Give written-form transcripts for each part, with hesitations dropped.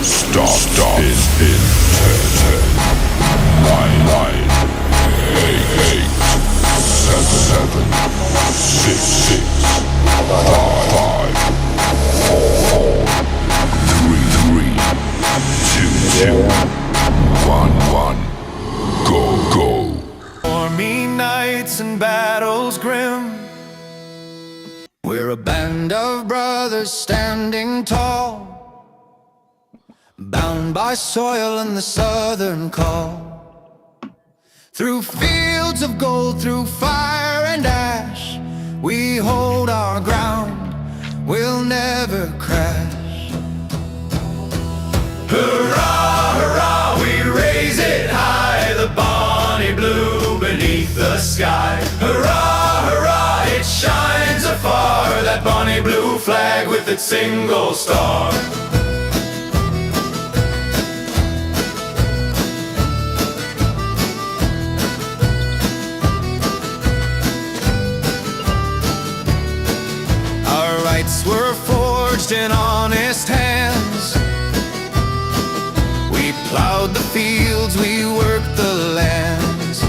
Stop in 9, 8, 7, 6, 5, 4, 3, 2, 1. Go. Stormy nights and battles grim. We're a band of brothers standing tall, bound by soil and the southern call. Through fields of gold, through fire and ash, we hold our ground, we'll never crash. Hurrah, hurrah, we raise it high, the bonny blue beneath the sky. Hurrah, hurrah, it shines afar, that bonny blue flag with its single star. Our rights were forged in honest hands. We plowed the fields, we worked the lands.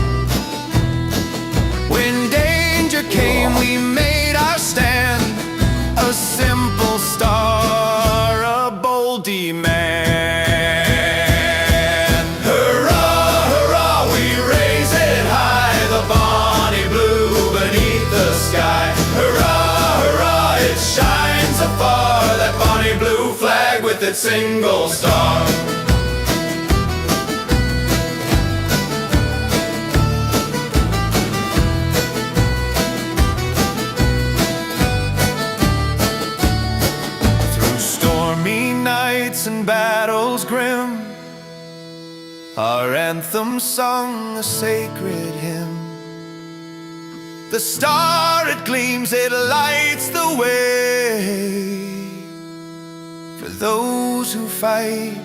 When danger came, we made our stand. A simple star, a bold demand. Hurrah, hurrah, we raise it high, the bonny blue beneath the sky. Hurrah, hurrah, it shines afar, that bonny blue flag with its single star. And battles grim, our anthem sung a sacred hymn. The star, it gleams, it lights the way for those who fight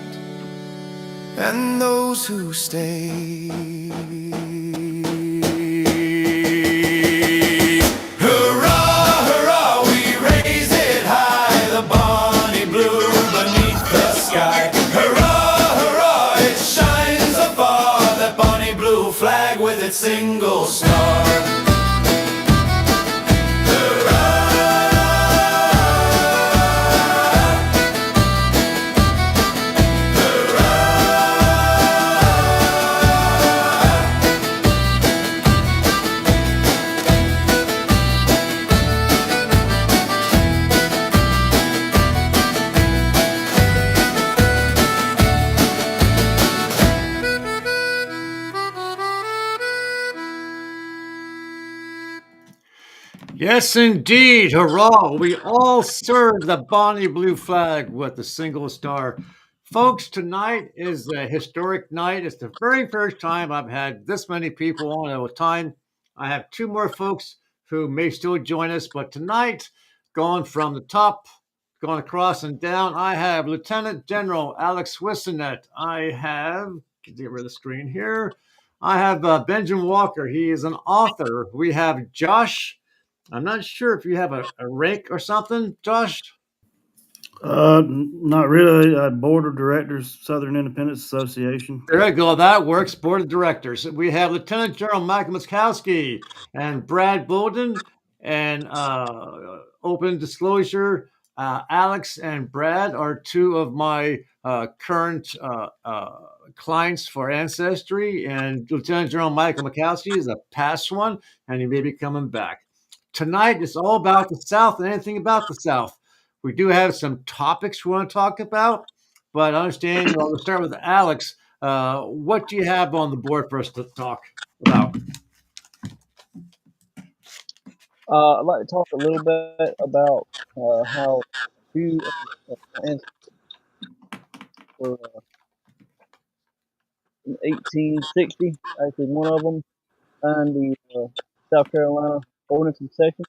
and those who stay. Hurrah, hurrah, we raise it high, the bonny blue beneath the sky. Hurrah, hurrah, it shines afar, that bonny blue flag with its single star. Yes, indeed. Hurrah. We all serve the bonny blue flag with a single star. Folks, tonight is a historic night. It's the very first time I've had this many people on at a time. I have two more folks who may still join us, but tonight, going from the top, going across and down, I have Lieutenant General Alex Wissonet. I have, get rid of the screen here. I have Benjamin Walker. He is an author. We have Josh. I'm not sure if you have a rank or something, Josh. Not really. Board of Directors, Southern Independence Association. There you go. That works. Board of Directors. We have Lieutenant General Michael Muskowski and Brad Bolden. And open disclosure, Alex and Brad are two of my current clients for Ancestry. And Lieutenant General Michael Muskowski is a past one, and he may be coming back. Tonight is all about the South and anything about the South. We do have some topics we want to talk about, but I understand we'll start with Alex. What do you have on the board for us to talk about? I'd like to talk a little bit about how two ancestors were in 1860. Actually, one of them signed the South Carolina Ordinance and Section.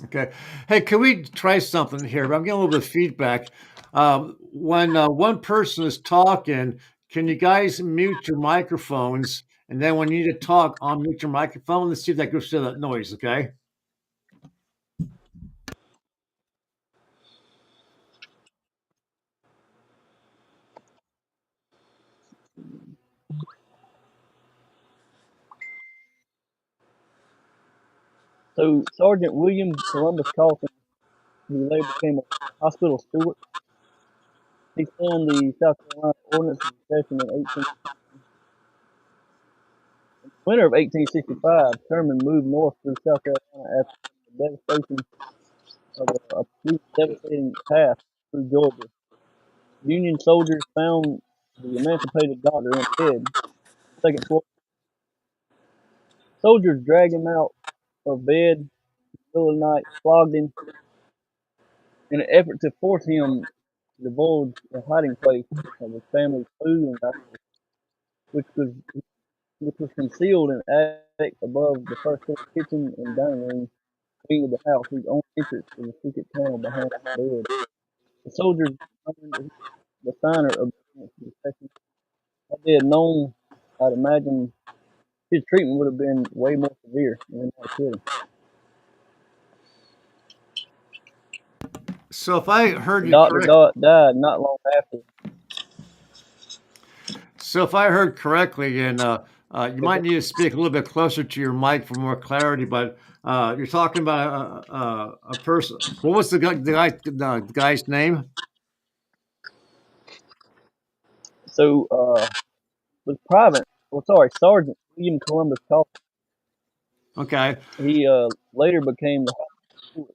Okay. Hey, can we try something here? I'm getting a little bit of feedback. When one person is talking, can you guys mute your microphones? And then when you need to talk, unmute your microphone. Let's see if that goes through that noise, okay? So Sergeant William Columbus Carlson, who later became a hospital steward, he signed the South Carolina Ordinance of Secession in 18. Winter of 1865, Sherman moved north through South Carolina after the devastation of a devastating path through Georgia. Union soldiers found the emancipated doctor in bed, second floor. Soldiers dragged him out of bed in the middle of the night, flogged him in an effort to force him to divulge the hiding place of his family's food and valuables, which was which was concealed in an attic above the first floor kitchen and dining room wing of the house, whose only entrance was a secret tunnel behind the bed. The soldiers determined that he was the signer of the secession. Had they had known, I'd imagine his treatment would have been way more severe than they killed him. So if I heard The you doctor correct, died not long after. so if I heard correctly, and you might need to speak a little bit closer to your mic for more clarity, but you're talking about a person. What was the guy's name? So, was Sergeant William Columbus Carlson. Okay. He later became the steward.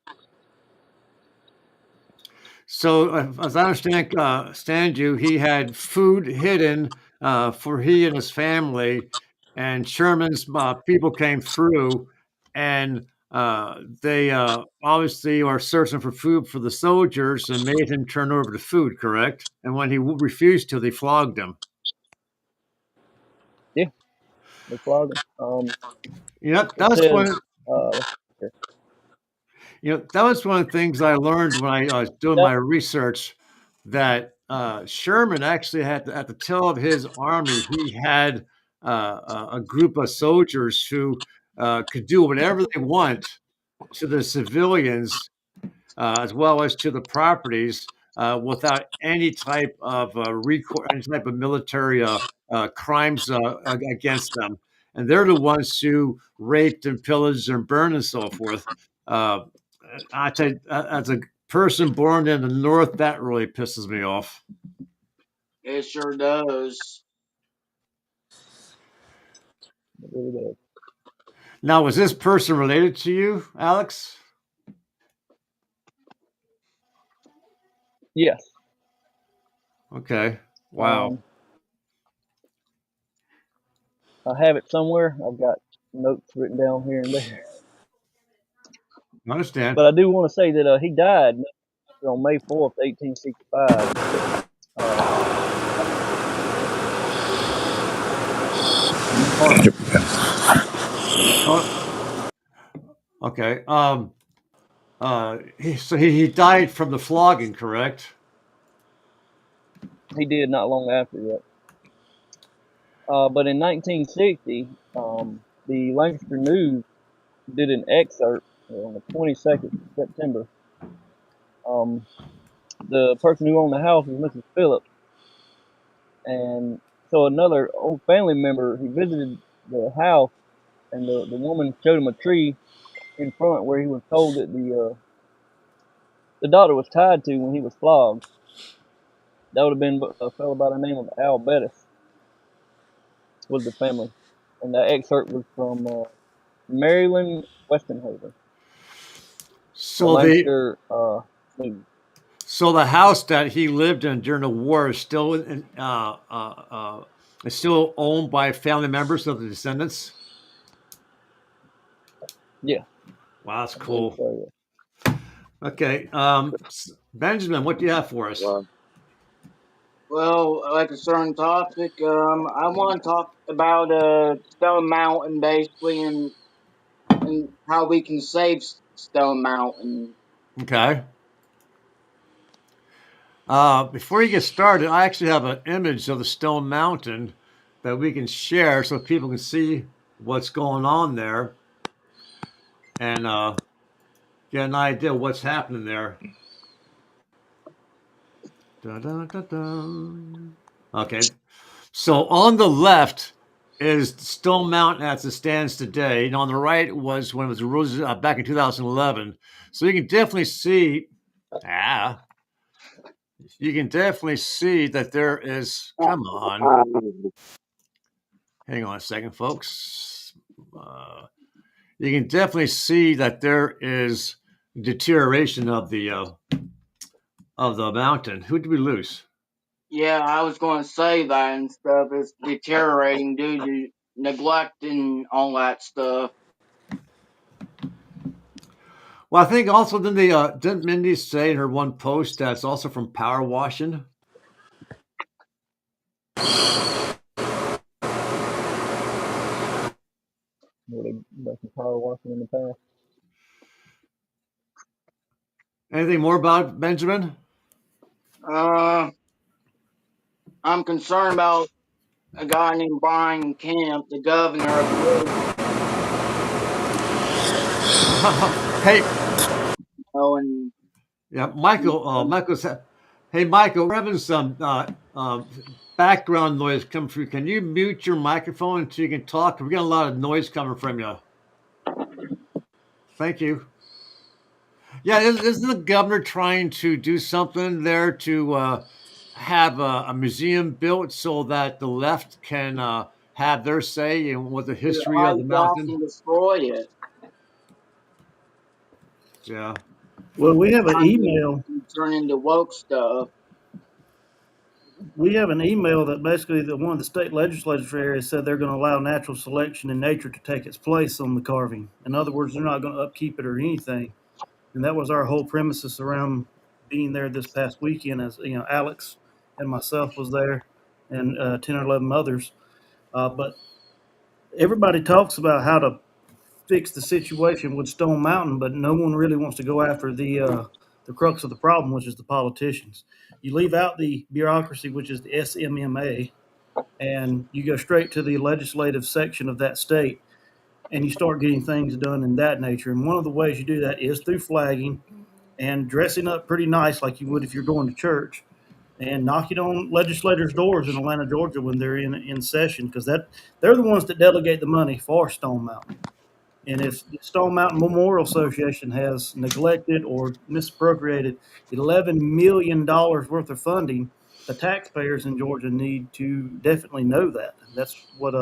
So, as I understand you, he had food hidden for he and his family, and Sherman's people came through, and they obviously were searching for food for the soldiers and made him turn over the food, correct? And when he refused to, they flogged him. Yeah, they flogged him. Yep, It that's says, one. uh, That was one of the things I learned when I was doing yeah, my research, that Sherman actually had at the tail of his army, he had a group of soldiers who could do whatever they want to the civilians, as well as to the properties, without any type of any type of military crimes against them. And they're the ones who raped and pillaged and burned and so forth. Uh, I tell you, as a person born in the North, that really pisses me off. It sure does. it really does. Now, was this person related to you, Alex? Yes. Okay. Wow. I have it somewhere. I've got notes written down here and there. I understand. But I do want to say that he died on May 4th, 1865. Okay. So he died from the flogging, correct? He did not long after that. But in 1960, the Lancaster News did an excerpt on the 22nd of September. The person who owned the house was Mrs. Phillips, and so another old family member, he visited the house, and the woman showed him a tree in front where he was told that the daughter was tied to when he was flogged. That would have been a fellow by the name of Al Bettis was the family, and that excerpt was from Marilyn Westenhover. So so the house that he lived in during the war is still is still owned by family members of the descendants. Yeah. Wow, that's cool. So, yeah. Okay, Benjamin, what do you have for us? Well, like a certain topic, I want to talk about Stone Mountain basically, and how we can save Stone Mountain. Okay. Before you get started, I actually have an image of the Stone Mountain that we can share so people can see what's going on there and get an idea of what's happening there. Da, da, da, da. Okay. So on the left is Stone Mountain as it stands today. And on the right was when it was eroded back in 2011. So you can definitely see, you can definitely see that there is, come on. Hang on a second, folks. You can definitely see that there is deterioration of the mountain. Who did we lose? Yeah, I was going to say that and stuff. It's deteriorating due to neglect and all that stuff. Well, I think also didn't Mindy say in her one post that's also from power washing? Where they done some power washing in the past. Anything more about it, Benjamin? I'm concerned about a guy named Brian Kemp, the governor of Hey, and yeah, Michael. Hey, Michael, we're having some background noise come through. Can you mute your microphone so you can talk? We got a lot of noise coming from you. Thank you. Yeah, isn't the governor trying to do something there to have a museum built so that the left can have their say in what the history of the mountain? and destroy it. Yeah. Well, we have an email. Turn into woke stuff. We have an email that basically one of the state legislature areas said they're going to allow natural selection in nature to take its place on the carving. In other words, they're not going to upkeep it or anything. And that was our whole premises around being there this past weekend. As you know, Alex and myself was there, and 10 or 11 others. But everybody talks about how to fix the situation with Stone Mountain, but no one really wants to go after the crux of the problem, which is the politicians. You leave out the bureaucracy, which is the SMMA, and you go straight to the legislative section of that state, and you start getting things done in that nature. And one of the ways you do that is through flagging and dressing up pretty nice like you would if you're going to church, and knocking on legislators' doors in Atlanta, Georgia when they're in session, because they're the ones that delegate the money for Stone Mountain. And if the Stone Mountain Memorial Association has neglected or misappropriated $11 million worth of funding, the taxpayers in Georgia need to definitely know that. That's what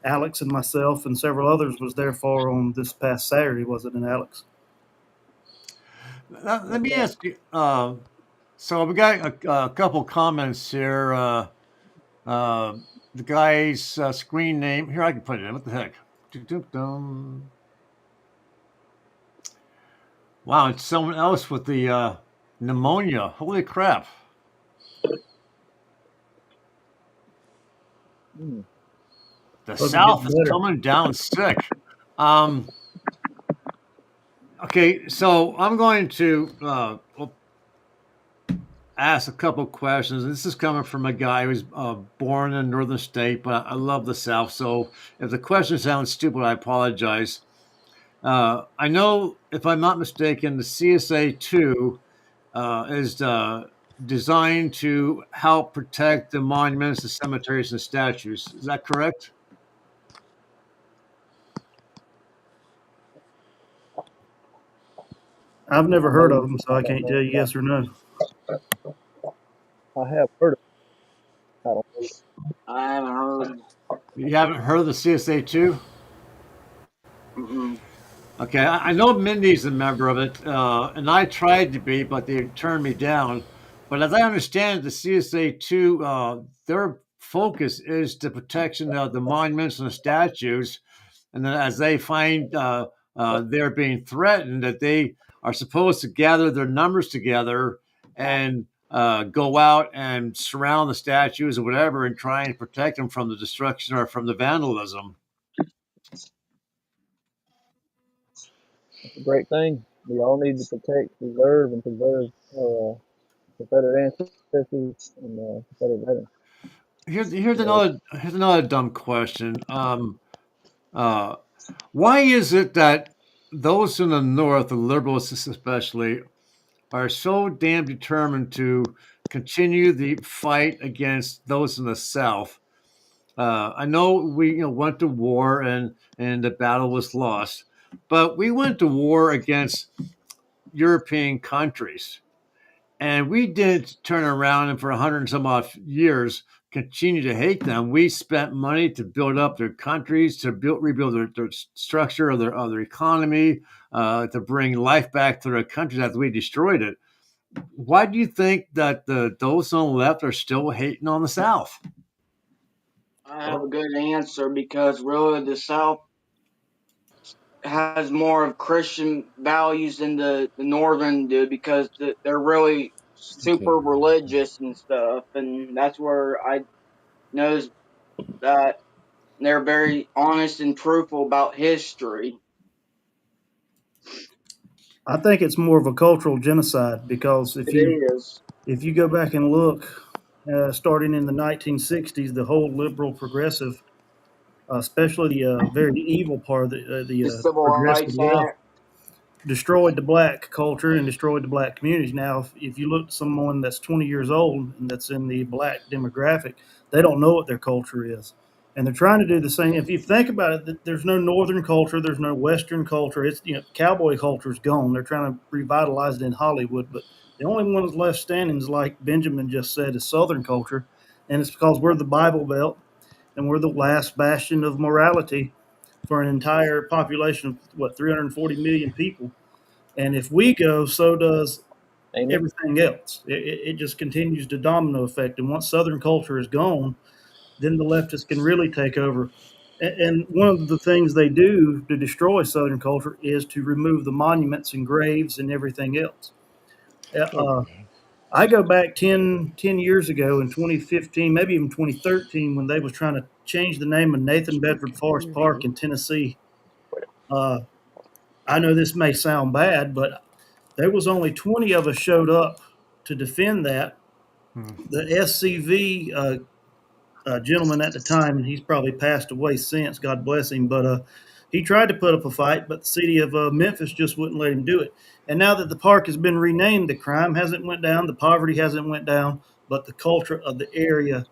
Alex and myself and several others was there for on this past Saturday, wasn't it, Alex? Let me ask you. So we got a couple comments here. The guy's screen name here. I can put it in. What the heck? Wow, it's someone else with the pneumonia. Holy crap! The South is coming down sick. Okay, so I'm going to ask a couple questions. This is coming from a guy who was born in a northern state, but I love the South. So if the question sounds stupid, I apologize. I know, if I'm not mistaken, the CSA 2 is designed to help protect the monuments, the cemeteries, and statues. Is that correct? I've never heard of them, so I can't tell you yes or no. I have heard of it. I don't know. I haven't heard. You haven't heard of the CSA 2? Mm-mm. Okay, I know Mindy's a member of it, and I tried to be, but they turned me down. But as I understand it, the CSA 2, their focus is the protection of the monuments and the statues. And then as they find they're being threatened, that they are supposed to gather their numbers together and go out and surround the statues or whatever and try and protect them from the destruction or from the vandalism. It's a great thing. We all need to protect, preserve, and preserve Confederate ancestors and Confederate veterans. Here's another dumb question. Why is it that those in the North, the liberals especially, are so damn determined to continue the fight against those in the South? I know we went to war and the battle was lost, but we went to war against European countries, and we didn't turn around and for 100 and some odd years continue to hate them. We spent money to build up their countries, to rebuild their structure of their economy, to bring life back to their countries after we destroyed it. Why do you think that those on the left are still hating on the South? I have a good answer because really the South has more of Christian values than the Northern do because they're really super religious and stuff, and that's where I knows that they're very honest and truthful about history. I think it's more of a cultural genocide because It is. if you go back and look, starting in the 1960s, the whole liberal progressive, especially the very evil part of The the Civil progressive Rights left, Act. destroyed the black culture and destroyed the black communities. Now, if you look at someone that's 20 years old and that's in the black demographic, they don't know what their culture is. And they're trying to do the same. If you think about it, there's no northern culture, there's no western culture. It's cowboy culture is gone. They're trying to revitalize it in Hollywood, but the only one that's left standing is like Benjamin just said, is southern culture, and it's because we're the Bible Belt and we're the last bastion of morality for an entire population of what 340 million people. And if we go, so does Ain't it? everything else. It just continues to domino effect. And once Southern culture is gone, then the leftists can really take over. And one of the things they do to destroy Southern culture is to remove the monuments and graves and everything else. Uh, I go back 10 years ago in 2015, maybe even 2013, when they was trying to change the name of Nathan Bedford Forest Park in Tennessee. Uh, I know this may sound bad, but there was only 20 of us showed up to defend that. Hmm. The SCV gentleman at the time, and he's probably passed away since, God bless him, but he tried to put up a fight, but the city of Memphis just wouldn't let him do it. And now that the park has been renamed, the crime hasn't went down, the poverty hasn't went down, but the culture of the area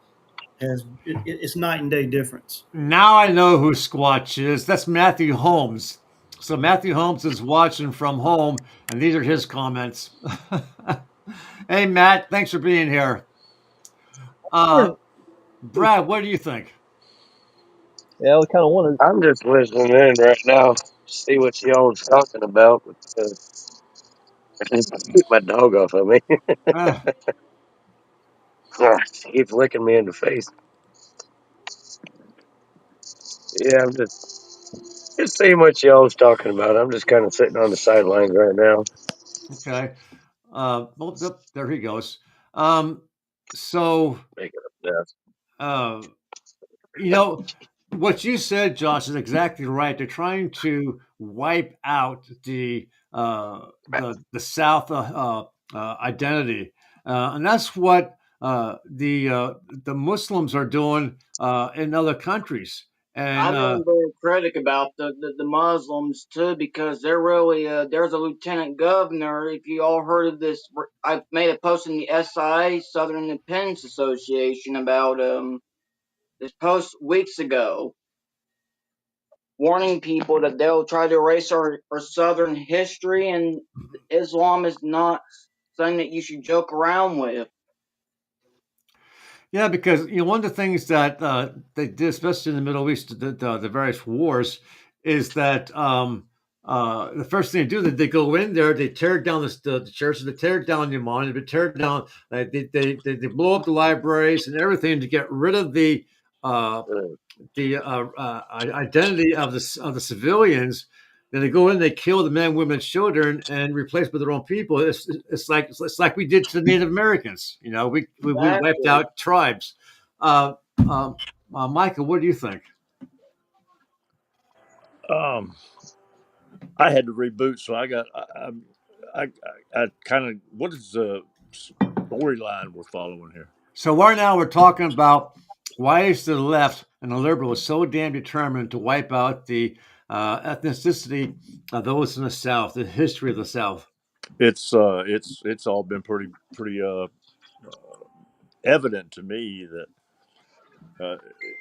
it's night and day difference. Now I know who Squatch is. That's Matthew Holmes. So Matthew Holmes is watching from home, and these are his comments. Hey, Matt, thanks for being here. Uh, Brad, what do you think? Yeah, we kind of wanted. I'm just listening in right now, see what y'all's talking about. Keep my dog off of me. Uh, She keeps licking me in the face. Yeah, I'm just seeing what y'all's talking about. I'm just kind of sitting on the sidelines right now. okay. There he goes. Um, so, Making up death. uh, you know, what you said, Josh, is exactly right. They're trying to wipe out the South identity, and that's what the Muslims are doing in other countries. And I've been very critic about the Muslims too because they're really there's a lieutenant governor. If you all heard of this, I made a post in the SIA Southern Independence Association about this post weeks ago, warning people that they'll try to erase our Southern history, and Islam is not something that you should joke around with. yeah, because one of the things that they did, especially in the Middle East, the various wars, is that the first thing they do that they go in there, they tear down the churches, they tear down the monument, they tear down, they blow up the libraries and everything to get rid of uh, Mm. the identity of the civilians. Then they go in, they kill the men, women, children, and replace with their own people. It's like we did to the Native Americans. We wiped Exactly. out tribes. Uh, um, Michael, what do you think? Um, I had to reboot, so I kind of what is the storyline we're following here? So right now we're talking about why is the left and the liberals so damn determined to wipe out the ethnicity of those in the South, the history of the South. It's all been pretty evident to me that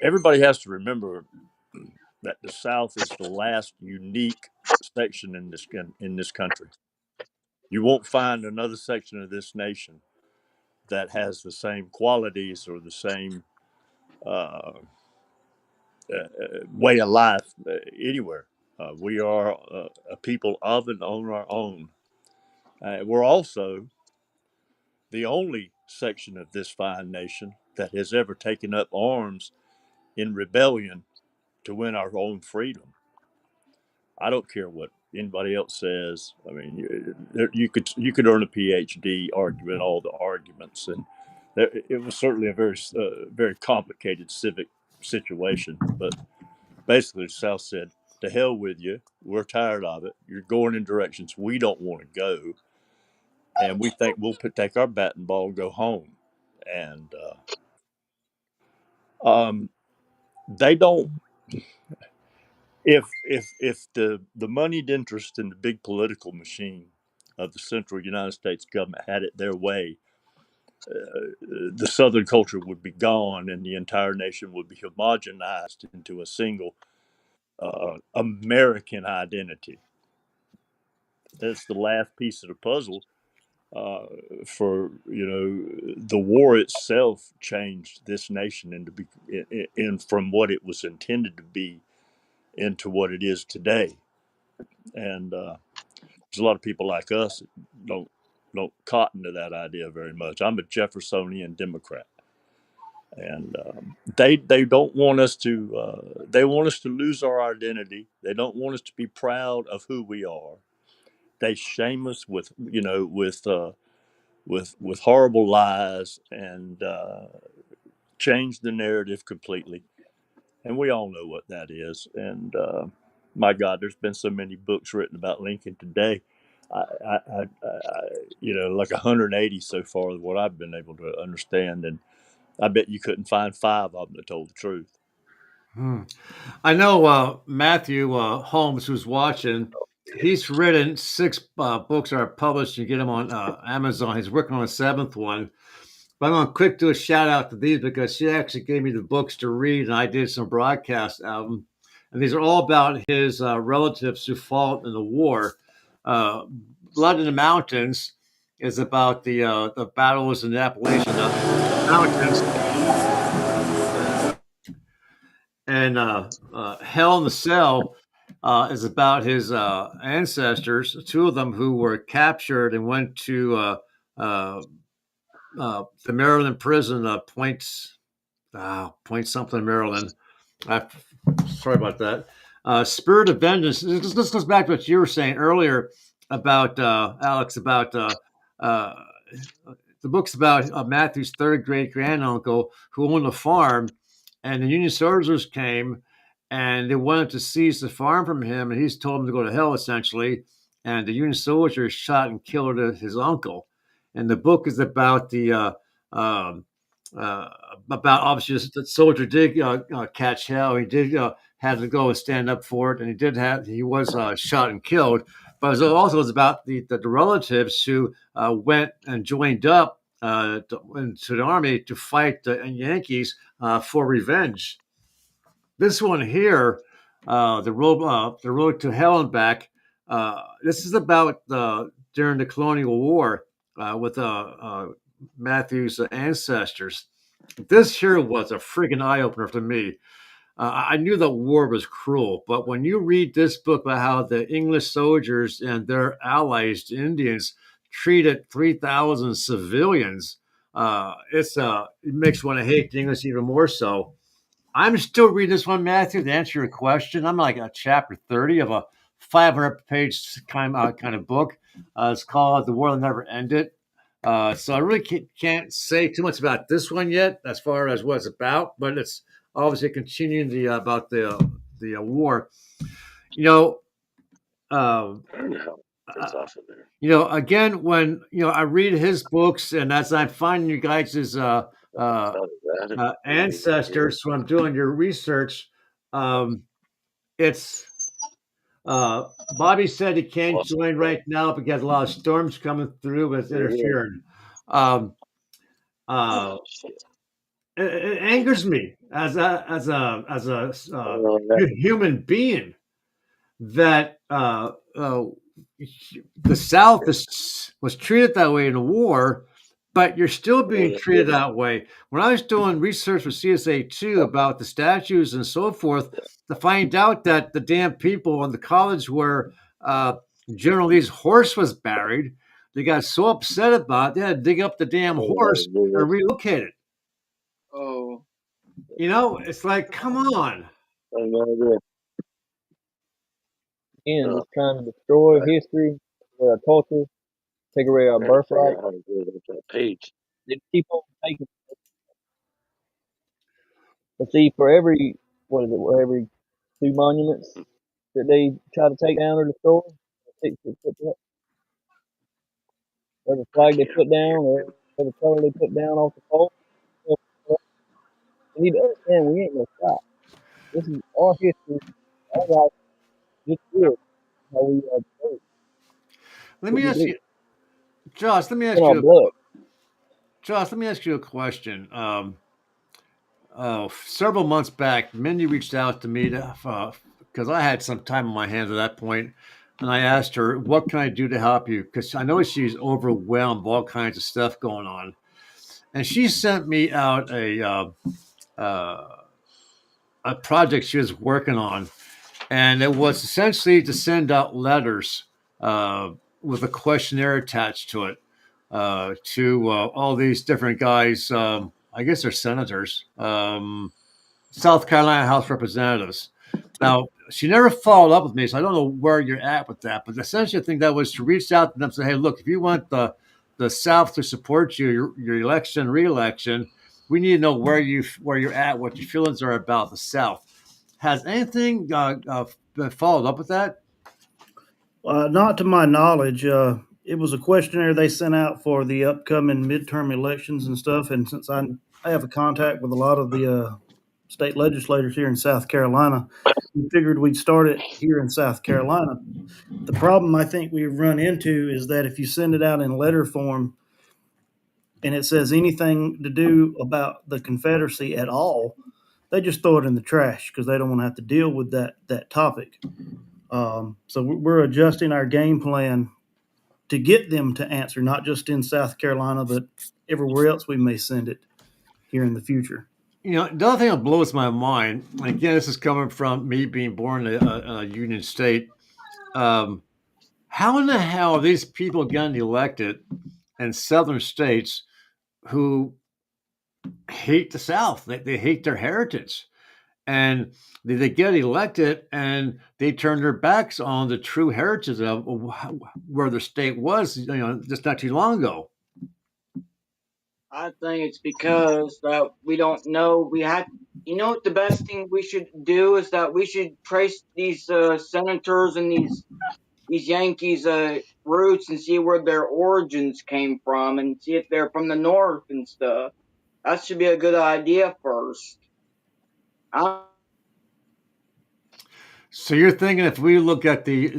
everybody has to remember that the South is the last unique section in this country. You won't find another section of this nation that has the same qualities or the same uh, way of life anywhere. We are a people of and on our own. We're also the only section of this fine nation that has ever taken up arms in rebellion to win our own freedom. I don't care what anybody else says. I mean, you could earn a PhD arguing all the arguments, and it was certainly a very complicated civic situation. But basically, the South said, "To hell with you. We're tired of it. You're going in directions we don't want to go, and we think we'll take our bat and ball and go home." And they don't. If the moneyed interest in the big political machine of the central United States government had it their way, the Southern culture would be gone, and the entire nation would be homogenized into a single American identity. That's the last piece of the puzzle. For the war itself changed this nation in from what it was intended to be into what it is today, and there's a lot of people like us that don't cotton to that idea very much. I'm a Jeffersonian Democrat, and they don't want us to. They want us to lose our identity. They don't want us to be proud of who we are. They shame us with horrible lies and change the narrative completely. And we all know what that is. And my God, there's been so many books written about Lincoln today. Like 180 so far, what I've been able to understand, and I bet you couldn't find 5 of them that told the truth. I know Matthew Holmes, who's watching, he's written 6 books that are published. You get them on Amazon. He's working on a 7th one. But I'm going to quick do a shout out to these because she actually gave me the books to read, and I did some broadcasts of them. And these are all about his relatives who fought in the war. Blood in the Mountains is about the battles in the Appalachian Mountains. And Hell in the Cell is about his ancestors, 2 of them who were captured and went to the Maryland prison, Point something, Maryland. Sorry about that. Spirit of Vengeance. This goes back to what you were saying earlier about Alex, about the book's about Matthew's 3rd great granduncle who owned a farm, and the Union soldiers came and they wanted to seize the farm from him, and he's told them to go to hell essentially. And the Union soldiers shot and killed his uncle. And the book is about about obviously the soldier did catch hell. He did have to go and stand up for it, and he was shot and killed. But it also was about the relatives who went and joined up into the army to fight the Yankees for revenge. This one here, the road to hell and back. This is about during the Colonial War with Matthew's ancestors. This here was a freaking eye opener for me. I knew that war was cruel, but when you read this book about how the English soldiers and their allies, the Indians, treated 3,000 civilians, it makes you want to hate the English even more so. I'm still reading this one, Matthew, to answer your question. I'm like at chapter 30 of a 500-page kind of book. It's called The War That Never Ended. So I really can't say too much about this one yet as far as what it's about, but it's obviously continuing about the war. Again, when I read his books, and as I'm finding you guys' ancestors when I'm doing your research, it's Bobby said he can't join right now because a lot of storms coming through with interfering. it angers me as a that, human being that the South was treated that way in the war, but you're still being treated that way. When I was doing research with CSA two about the statues and so forth, to find out that the damn people in the college where uh, General Lee's horse was buried, they got so upset about it, they had to dig up the damn horse and relocate it. Oh, You know, it's like, come on. I have no idea. Again, No, just trying to destroy I history, destroy our culture, take away our gotta figure birthright. out how to do it with that page. They keep on taking. But see, for every what is it? For every two monuments that they try to take down or destroy, every flag they Yeah, put down, or every color they put down off the pole. We need to understand we ain't gonna stop. This is our history, our life. Just good how we do Let what me we ask do you, Josh. Let me in ask our you, blood. Josh. Let me ask you a question. Several months back, Mindy reached out to me because I had some time on my hands at that point, and I asked her, "What can I do to help you?" Because I know she's overwhelmed with all kinds of stuff going on, and she sent me out uh, a project she was working on, and it was essentially to send out letters uh, with a questionnaire attached to it to all these different guys. I guess they're senators, South Carolina House Representatives. Now, she never followed up with me, so I don't know where you're at with that. But essentially, I think that was to reach out to them and say, "Hey, look, if you want the South to support you, your election, re-election, we need to know where you're at, what your feelings are about the South." Has anything been followed up with that? Not to my knowledge. It was a questionnaire they sent out for the upcoming midterm elections and stuff. And since I have a contact with a lot of the state legislators here in South Carolina, we figured we'd start it here in South Carolina. The problem I think we've run into is that if you send it out in letter form and it says anything to do about the Confederacy at all, they just throw it in the trash because they don't want to have to deal with that topic. So we're adjusting our game plan to get them to answer, not just in South Carolina, but everywhere else we may send it here in the future. You know, the other thing that blows my mind, and again, this is coming from me being born in a Union state. Um, how in the hell are these people getting elected in southern states who hate the South? They hate their heritage. And they get elected and they turn their backs on the true heritage of where the state was, just not too long ago. I think it's because that we don't know. We had, you know, what the best thing we should do is that we should trace these senators and these Yankees' roots and see where their origins came from and see if they're from the north and stuff. That should be a good idea first. I So you're thinking if we look at the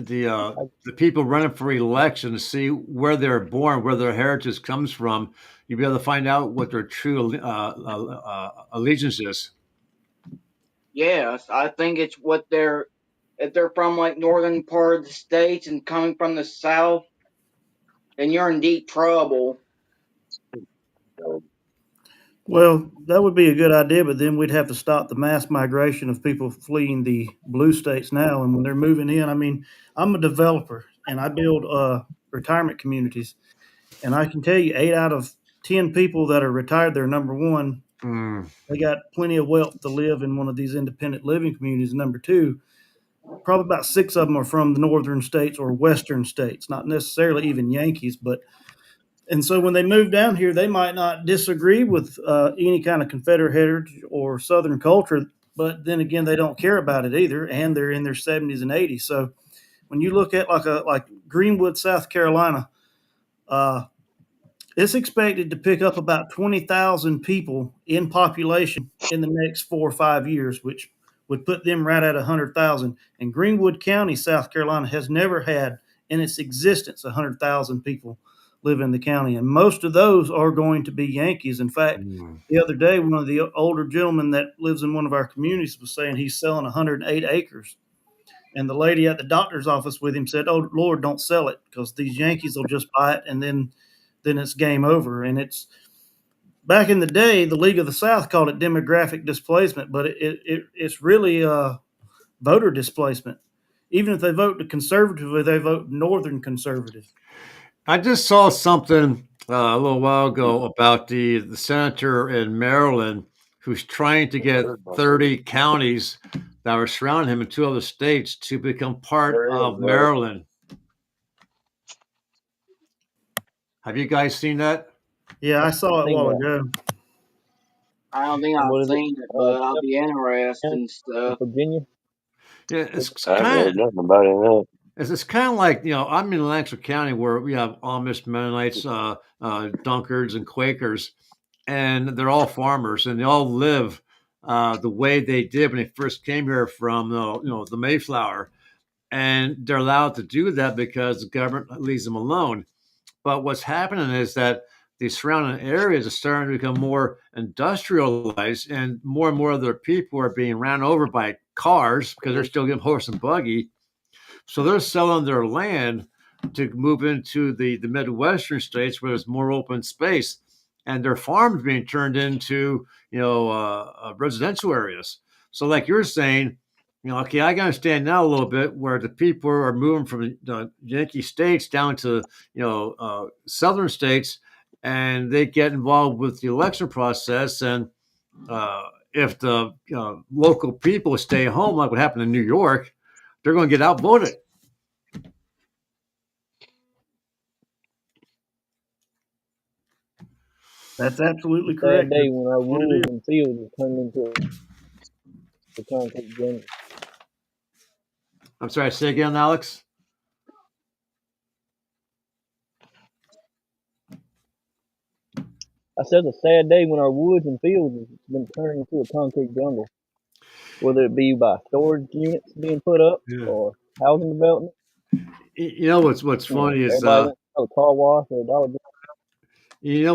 people running for election to see where they're born, where their heritage comes from, you'll be able to find out what their true allegiance is. Yes, I think it's what they're if they're from like northern part of the states and coming from the south, then you're in deep trouble. So, Well, that would be a good idea, but then we'd have to stop the mass migration of people fleeing the blue states now. And when they're moving in, I mean, I'm a developer and I build retirement communities. And I can tell you, 8 out of 10 people that are retired, they're number one, Mm. they got plenty of wealth to live in one of these independent living communities. Number two, probably about 6 of them are from the northern states or western states, not necessarily even Yankees, but and so when they move down here, they might not disagree with any kind of Confederate heritage or Southern culture, but then again, they don't care about it either, and they're in their 70s and 80s. So when you look at like Greenwood, South Carolina, uh, it's expected to pick up about 20,000 people in population in the next 4 or 5 years, which would put them right at 100,000. And Greenwood County, South Carolina, has never had in its existence 100,000 people live in the county, and most of those are going to be Yankees. In fact, the other day, one of the older gentlemen that lives in one of our communities was saying he's selling 108 acres. And the lady at the doctor's office with him said, "Oh Lord, don't sell it because these Yankees will just buy it, and then it's game over." And it's back in the day, the League of the South called it demographic displacement, but it's really voter displacement. Even if they vote conservatively, they vote Northern conservative. I just saw something a little while ago about the senator in Maryland who's trying to get 30 counties that were surrounding him in 2 other states to become part of Maryland. Have you guys seen that? Yeah, I saw it a while ago. I don't think I've seen it, but I'll be interested and stuff. Virginia. Yeah, it's I haven't kind heard nothing about it. No. It's kind of like, I'm in Lancaster County where we have Amish, Mennonites, Dunkards, and Quakers, and they're all farmers, and they all live the way they did when they first came here from, the Mayflower, and they're allowed to do that because the government leaves them alone. But what's happening is that the surrounding areas are starting to become more industrialized, and more of their people are being ran over by cars because they're still getting horse and buggy. So they're selling their land to move into the Midwestern states where there's more open space, and their farms being turned into residential areas. So, like you're saying, okay, I can understand now a little bit where the people are moving from the Yankee states down to southern states, and they get involved with the election process. And if the local people stay home, like what happened in New York, they're going to get outvoted. That's absolutely correct. That day when our woods and fields were turned into the concrete jungle. I'm sorry, say again, Alex. I said a sad day when our woods and fields have been turned into a concrete jungle, whether it be by storage units being put up or housing development. What's funny is a car wash or a Dollar General.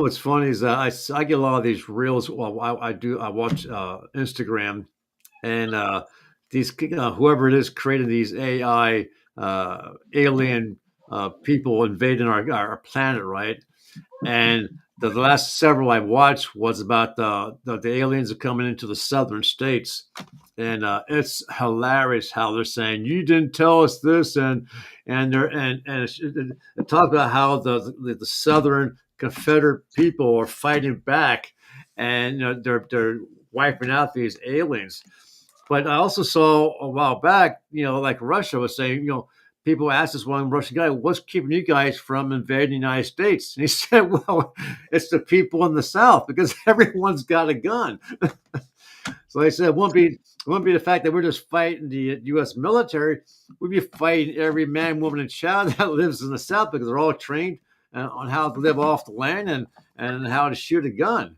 What's funny is I get a lot of these reels. Well, I watch Instagram, and these whoever it is creating these AI alien people invading our planet, right? And the last several I watched was about the aliens are coming into the southern states, and it's hilarious how they're saying you didn't tell us this, and talk about how the southern Confederate people are fighting back, and they're wiping out these aliens. But I also saw a while back, like Russia was saying, people asked this one Russian guy, "What's keeping you guys from invading the United States?" And he said, "Well, it's the people in the South because everyone's got a gun." So they said it won't be the fact that we're just fighting the U.S. military. We'd be fighting every man, woman, and child that lives in the South because they're all trained on how to live off the land and how to shoot a gun.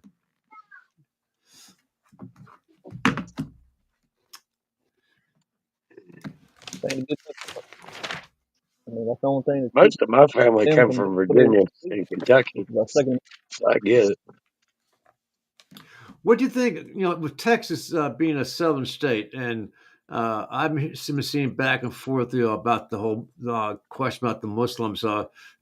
That's the only thing. Most of my family come from Virginia and Kentucky. I get it. What do you think? With Texas being a southern state, and I've been seeing back and forth about the whole question about the Muslims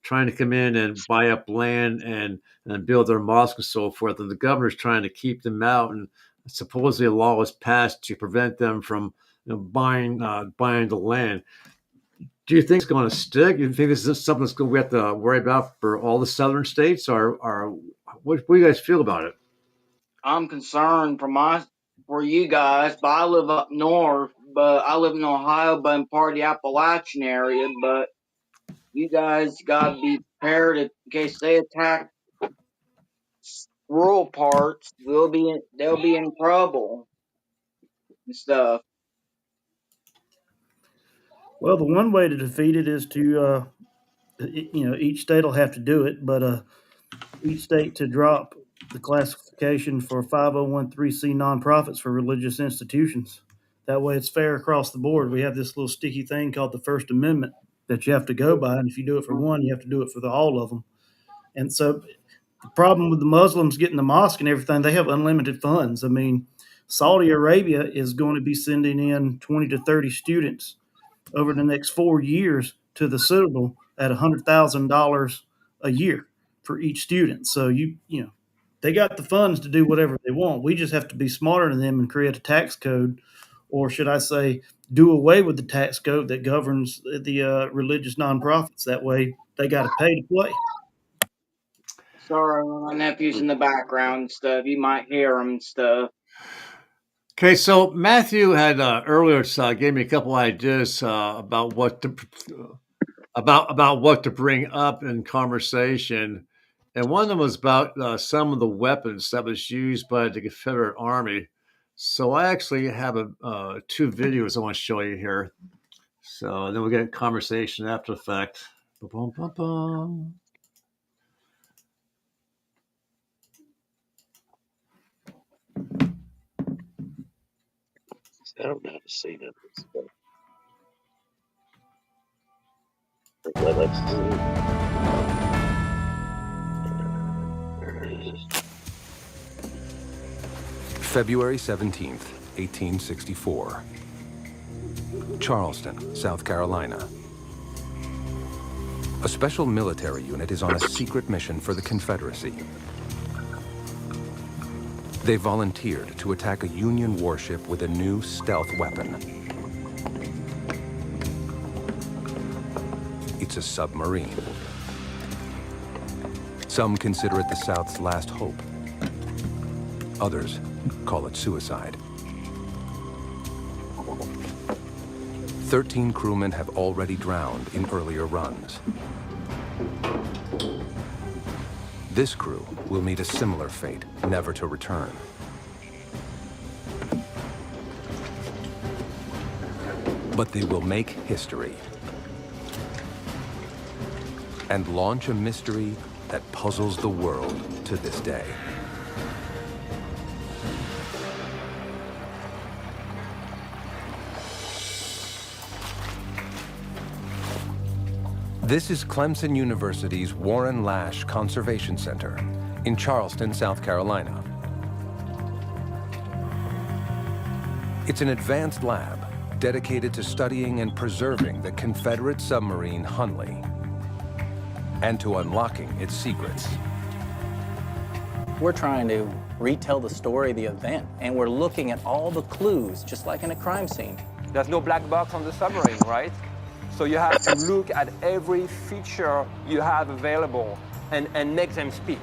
trying to come in and buy up land and build their mosques and so forth, and the governor's trying to keep them out, and supposedly a law was passed to prevent them from buying the land. Do you think it's going to stick? Do you think this is something we have to worry about for all the southern states, or what do you guys feel about it? I'm concerned for you guys, but I live up north, but I live in Ohio, but in part of the Appalachian area, but you guys got to be prepared in case they attack rural parts. They'll be in trouble and stuff. Well, the one way to defeat it is to, each state will have to do it, but each state to drop the classification for 501(c) nonprofits for religious institutions. That way it's fair across the board. We have this little sticky thing called the First Amendment that you have to go by, and if you do it for one, you have to do it for all of them. And so the problem with the Muslims getting the mosque and everything, they have unlimited funds. I mean, Saudi Arabia is going to be sending in 20 to 30 students over the next 4 years to the Citadel at $100,000 a year for each student. So you know, they got the funds to do whatever they want. We just have to be smarter than them and create a tax code, or should I say, do away with the tax code that governs the religious nonprofits. That way, they got to pay to play. Sorry, my nephew's in the background and stuff. You might hear him and stuff. Okay, so Matthew had earlier gave me a couple ideas about what to about what to bring up in conversation, and one of them was about some of the weapons that was used by the Confederate Army. So I actually have two videos I want to show you here. So then we'll get a conversation after the fact. Ba-bum, ba-bum. I don't know how to see that. Let's see. There it is. February 17th, 1864. Charleston, South Carolina. A special military unit is on a secret mission for the Confederacy. They volunteered to attack a Union warship with a new stealth weapon. It's a submarine. Some consider it the South's last hope. Others call it suicide. 13 crewmen have already drowned in earlier runs. This crew will meet a similar fate, never to return. But they will make history and launch a mystery that puzzles the world to this day. This is Clemson University's Warren Lash Conservation Center in Charleston, South Carolina. It's an advanced lab dedicated to studying and preserving the Confederate submarine Hunley and to unlocking its secrets. We're trying to retell the story of the event, and we're looking at all the clues, just like in a crime scene. There's no black box on the submarine, right? So you have to look at every feature you have available and make them speak.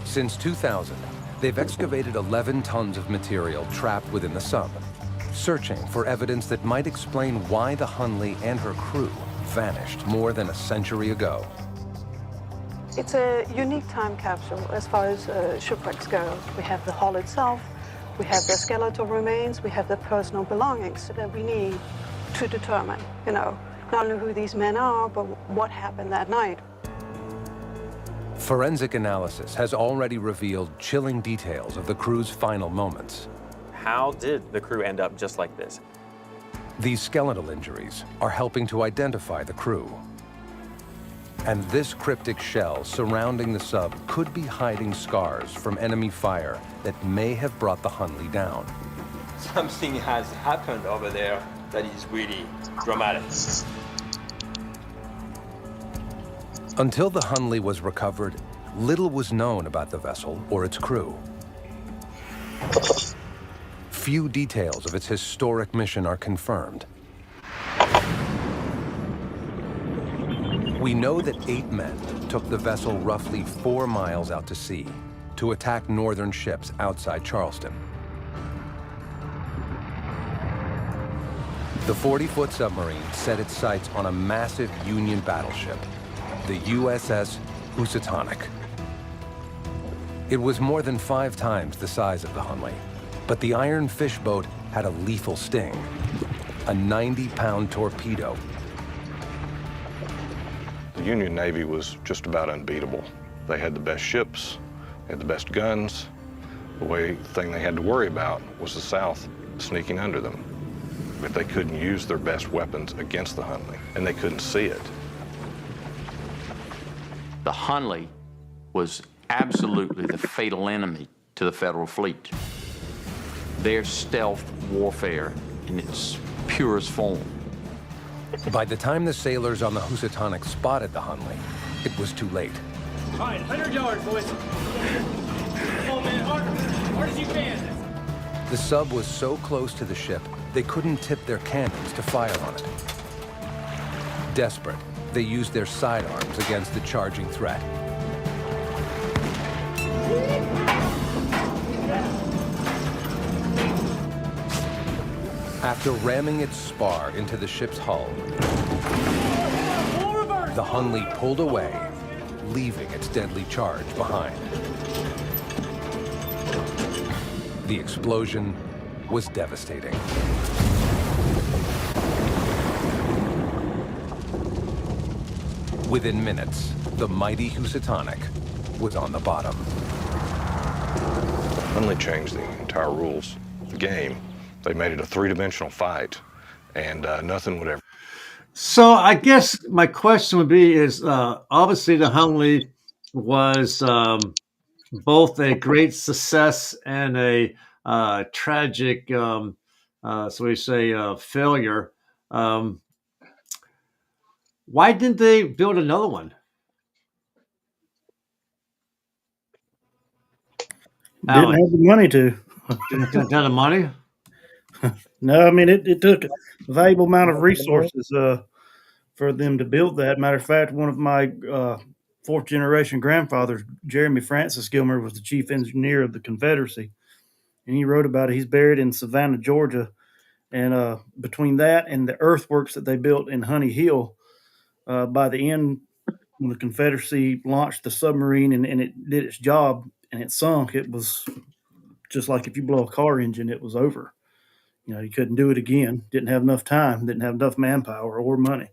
Since 2000, they've excavated 11 tons of material trapped within the sub, searching for evidence that might explain why the Hunley and her crew vanished more than a century ago. It's a unique time capsule as far as shipwrecks go. We have the hull itself, we have the skeletal remains, we have the personal belongings that we need to determine, you know, not only who these men are, but what happened that night. Forensic analysis has already revealed chilling details of the crew's final moments. How did the crew end up just like this? These skeletal injuries are helping to identify the crew. And this cryptic shell surrounding the sub could be hiding scars from enemy fire that may have brought the Hunley down. Something has happened over there that is really dramatic. Until the Hunley was recovered, little was known about the vessel or its crew. Few details of its historic mission are confirmed. We know that 8 men took the vessel roughly 4 miles out to sea to attack northern ships outside Charleston. The 40-foot submarine set its sights on a massive Union battleship, the USS Housatonic. It was more than 5 times the size of the Hunley, but the Iron Fish boat had a lethal sting, a 90-pound torpedo. The Union Navy was just about unbeatable. They had the best ships, they had the best guns. The thing they had to worry about was the South sneaking under them. But they couldn't use their best weapons against the Hunley, and they couldn't see it. The Hunley was absolutely the fatal enemy to the Federal fleet. Their stealth warfare in its purest form. By the time the sailors on the Housatonic spotted the Hunley, it was too late. All right, 100 yards, boys. Come on, man, hard as you can. The sub was so close to the ship, they couldn't tip their cannons to fire on it. Desperate, they used their sidearms against the charging threat. After ramming its spar into the ship's hull, the Hunley pulled away, leaving its deadly charge behind. The explosion was devastating. Within minutes, the mighty Housatonic was on the bottom. Hunley changed the entire rules of the game. They made it a three-dimensional fight, and nothing would ever. So I guess my question would be is obviously the Hunley was both a great success and a tragic, so we say, failure. Why didn't they build another one? Didn't have the money to. Didn't have the money? No, I mean, it took a valuable amount of resources for them to build that. Matter of fact, one of my fourth generation grandfathers, Jeremy Francis Gilmer, was the chief engineer of the Confederacy. And he wrote about it. He's buried in Savannah, Georgia. And between that and the earthworks that they built in Honey Hill, by the end, when the Confederacy launched the submarine and it did its job and it sunk, it was just like if you blow a car engine, it was over. You know, you couldn't do it again. Didn't have enough time. Didn't have enough manpower or money.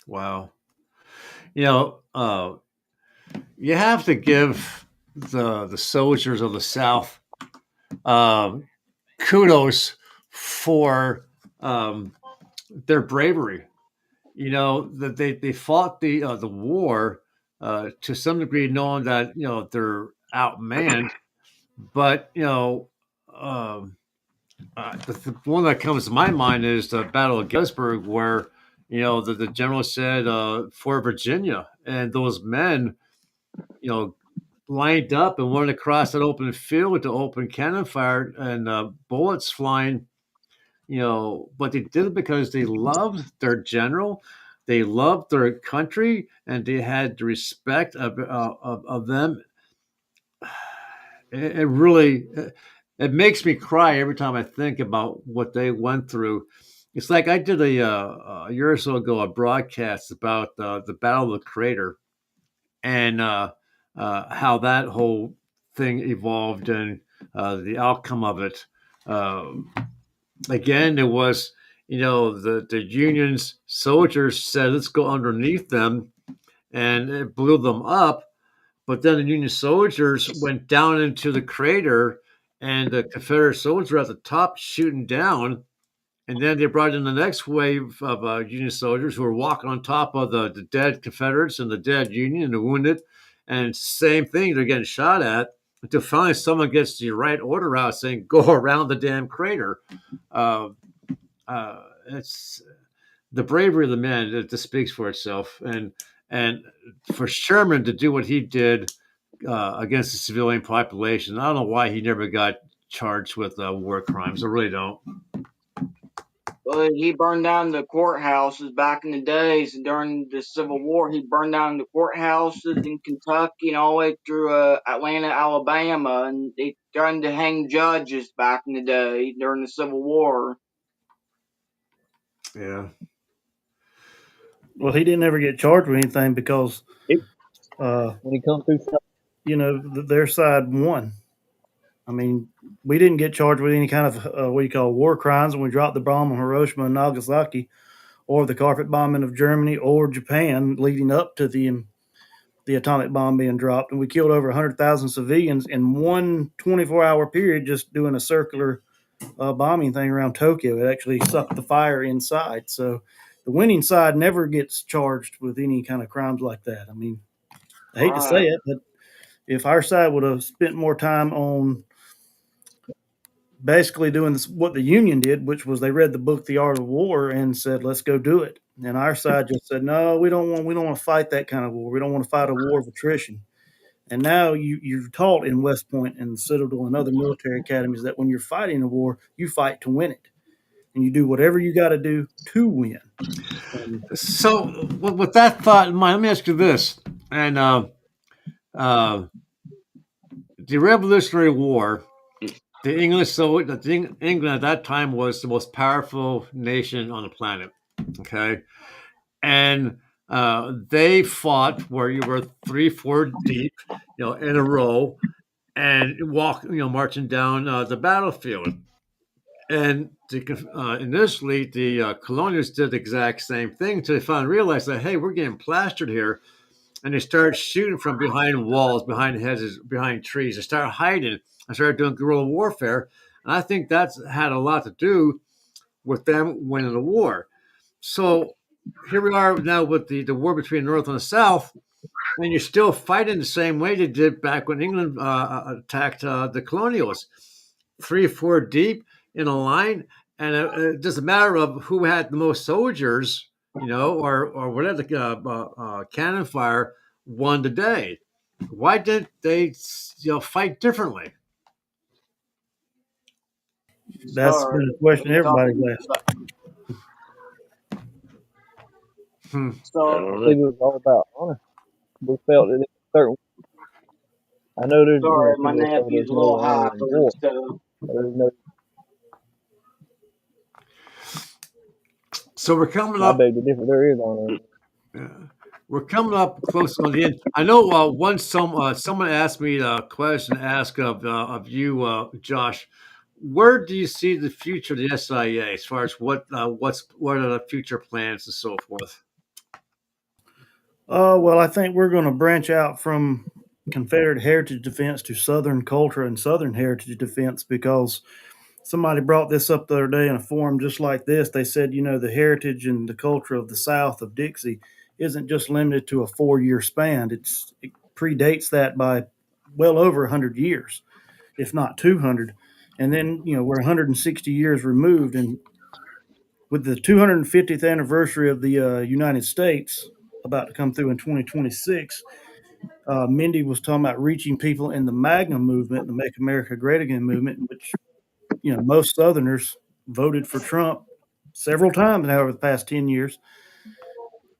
Wow. You know, you have to give the soldiers of the South kudos for their bravery. You know, that they fought the war to some degree, knowing that they're outmanned. But the one that comes to my mind is the Battle of Gettysburg, where the general said for Virginia, and those men, lined up and went across that open field to open cannon fire and bullets flying. But they did it because they loved their general, they loved their country, and they had the respect of them. It really. It makes me cry every time I think about what they went through. It's like I did a year or so ago a broadcast about the Battle of the Crater and how that whole thing evolved and the outcome of it. Again, it was the Union's soldiers said, "Let's go underneath them," and it blew them up. But then the Union soldiers went down into the crater. And the Confederate soldiers were at the top shooting down. And then they brought in the next wave of Union soldiers who were walking on top of the dead Confederates and the dead Union and the wounded. And same thing, they're getting shot at until finally someone gets the right order out saying, go around the damn crater. It's the bravery of the men that speaks for itself. And for Sherman to do what he did, against the civilian population. I don't know why he never got charged with war crimes. I really don't. Well, he burned down the courthouses back in the days during the Civil War. He burned down the courthouses in Kentucky and all the way through Atlanta, Alabama, and they tried to hang judges back in the day during the Civil War. Yeah. Well, he didn't ever get charged with anything because when he comes through, their side won. I mean, we didn't get charged with any kind of what you call war crimes when we dropped the bomb on Hiroshima and Nagasaki, or the carpet bombing of Germany or Japan leading up to the atomic bomb being dropped. And we killed over 100,000 civilians in one 24-hour period just doing a circular bombing thing around Tokyo. It actually sucked the fire inside. So the winning side never gets charged with any kind of crimes like that. I mean, I hate to say Right. it, but if our side would have spent more time on basically doing this, what the Union did, which was they read the book The Art of War and said, "Let's go do it." And our side just said, "No, we don't want to fight that kind of war. We don't want to fight a war of attrition." And now you're taught in West Point and Citadel and other military academies that when you're fighting a war, you fight to win it, and you do whatever you got to do to win. So, with that thought in mind, let me ask you this: and the Revolutionary War, the English, England at that time was the most powerful nation on the planet. Okay, and they fought where you were 3-4 deep, in a row, and marching down the battlefield. And initially, the colonials did the exact same thing until they finally realized that, hey, we're getting plastered here. And they started shooting from behind walls, behind hedges, behind trees. They started hiding and started doing guerrilla warfare. And I think that's had a lot to do with them winning the war. So here we are now with the war between the North and the South, and you're still fighting the same way they did back when England attacked the colonials, 3-4 deep in a line, and it doesn't matter of who had the most soldiers, or whatever cannon fire won the day. Why didn't they, fight differently? That's been a question everybody's asked. So I believe it was all about honor. We felt that certain. I know there's. sorry, my people that say nephew's there's a little no honor high in for war. this stuff. There's no. So we're coming I up. beg to differ. There is honor. We're coming up close on the end. I know once someone asked me a question, of you, Josh. Where do you see the future of the SIA as far as what are the future plans and so forth? Well, I think we're going to branch out from Confederate heritage defense to Southern culture and Southern heritage defense, because somebody brought this up the other day in a forum just like this. They said, the heritage and the culture of the South of Dixie isn't just limited to a 4-year span. It predates that by well over 100 years, if not 200. And then, we're 160 years removed. And with the 250th anniversary of the United States about to come through in 2026, Mindy was talking about reaching people in the MAGA movement, the Make America Great Again movement, which, most Southerners voted for Trump several times now over the past 10 years.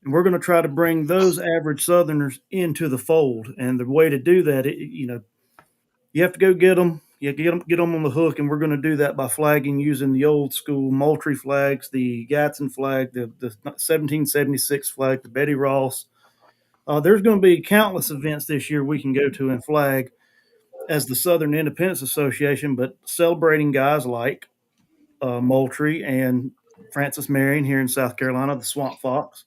And we're going to try to bring those average Southerners into the fold. And the way to do that, you have to go get them. You have to get them on the hook, and we're going to do that by flagging using the old school Moultrie flags, the Gadsden flag, the 1776 flag, the Betty Ross. There's going to be countless events this year we can go to and flag as the Southern Independence Association, but celebrating guys like Moultrie and Francis Marion here in South Carolina, the Swamp Fox.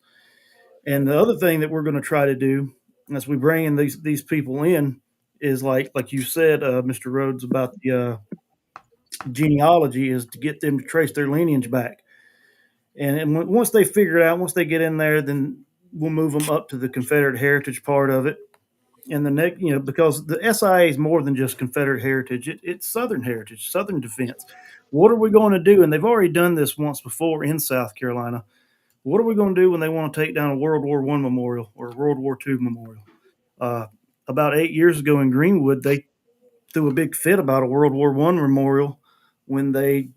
And the other thing that we're going to try to do as we bring in these people in is like you said, Mr. Rhodes, about the genealogy, is to get them to trace their lineage back. And once they figure it out, once they get in there, then we'll move them up to the Confederate heritage part of it. And the next, because the SIA is more than just Confederate heritage, it's Southern heritage, Southern defense. What are we going to do? And they've already done this once before in South Carolina. What are we going to do when they want to take down a World War I memorial or a World War II memorial? About 8 years ago in Greenwood, they threw a big fit about a World War I memorial when they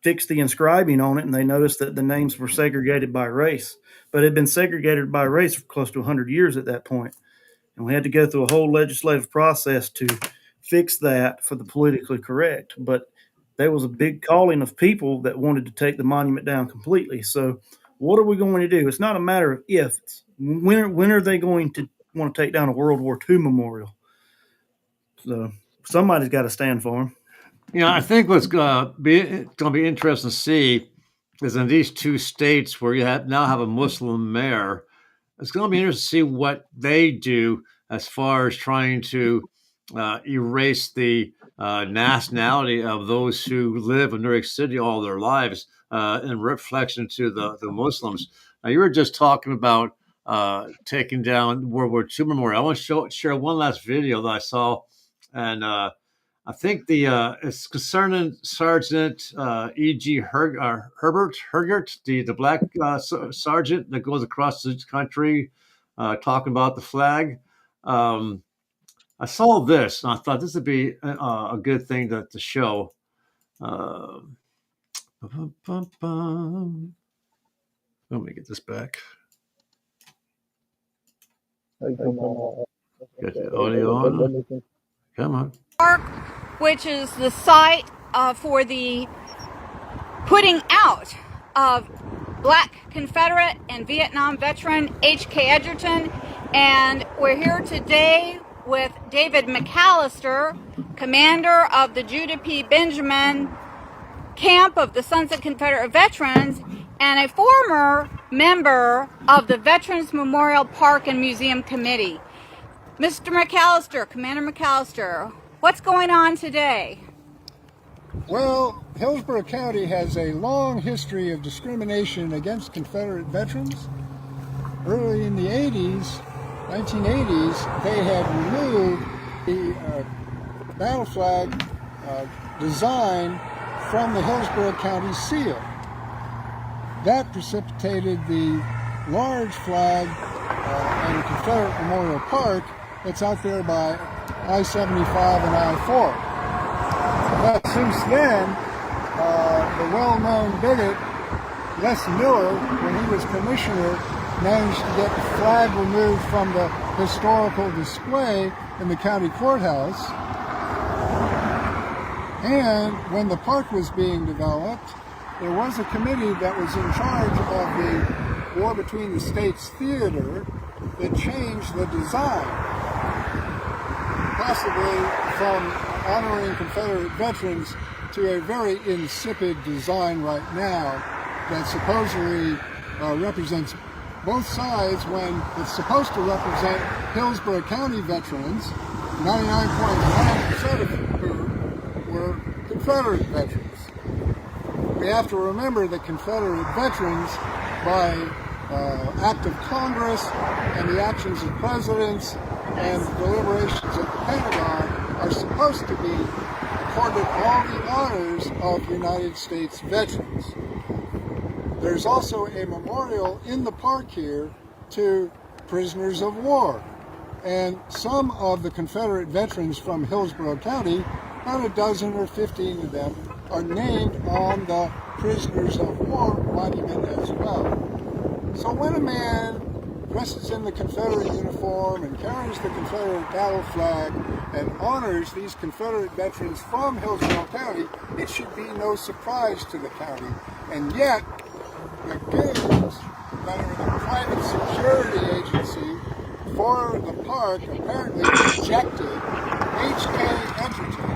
fixed the inscribing on it, and they noticed that the names were segregated by race. But it had been segregated by race for close to 100 years at that point. And we had to go through a whole legislative process to fix that for the politically correct. But there was a big calling of people that wanted to take the monument down completely. So what are we going to do? It's not a matter of if. It's when are they going to want to take down a World War II memorial? So somebody's got to stand for them. I think what's going to be interesting to see is in these two states where you now have a Muslim mayor, it's going to be interesting to see what they do as far as trying to erase the nationality of those who live in New York City all their lives in reflection to the Muslims. Now, you were just talking about taking down World War II memorial. I want to share one last video that I saw, and I think it's concerning Sergeant E.G. Herbert Hergert, the black sergeant that goes across the country talking about the flag. I saw this, and I thought this would be a good thing to show. Let me get this back. Get the audio on. Come on. Park, which is the site for the putting out of Black Confederate and Vietnam veteran H.K. Edgerton. And we're here today with David McAllister, commander of the Judah P. Benjamin Camp of the Sons of Confederate Veterans, and a former member of the Veterans Memorial Park and Museum Committee. Mr. McAllister, Commander McAllister, what's going on today? Well, Hillsborough County has a long history of discrimination against Confederate veterans. Early in the 1980s, they had removed the battle flag design from the Hillsborough County seal. That precipitated the large flag in Confederate Memorial Park that's out there by I-75 and I-4. But since then, the well-known bigot, Les Miller, when he was commissioner, managed to get the flag removed from the historical display in the county courthouse. And when the park was being developed, there was a committee that was in charge of the War Between the States Theater that changed the design, possibly from honoring Confederate veterans to a very insipid design right now that supposedly represents both sides when it's supposed to represent Hillsborough County veterans, 99.9% of whom were Confederate veterans. We have to remember that Confederate veterans, by act of Congress and the actions of presidents and deliberations of the Pentagon, are supposed to be accorded all the honors of United States veterans. There's also a memorial in the park here to prisoners of war. And some of the Confederate veterans from Hillsborough County, about a dozen or 15 of them, are named on the Prisoners of War monument as well. So when a man dresses in the Confederate uniform and carries the Confederate battle flag and honors these Confederate veterans from Hillsborough County, it should be no surprise to the county. And yet, the goons that are the private security agency for the park apparently rejected H.K. Edgerton,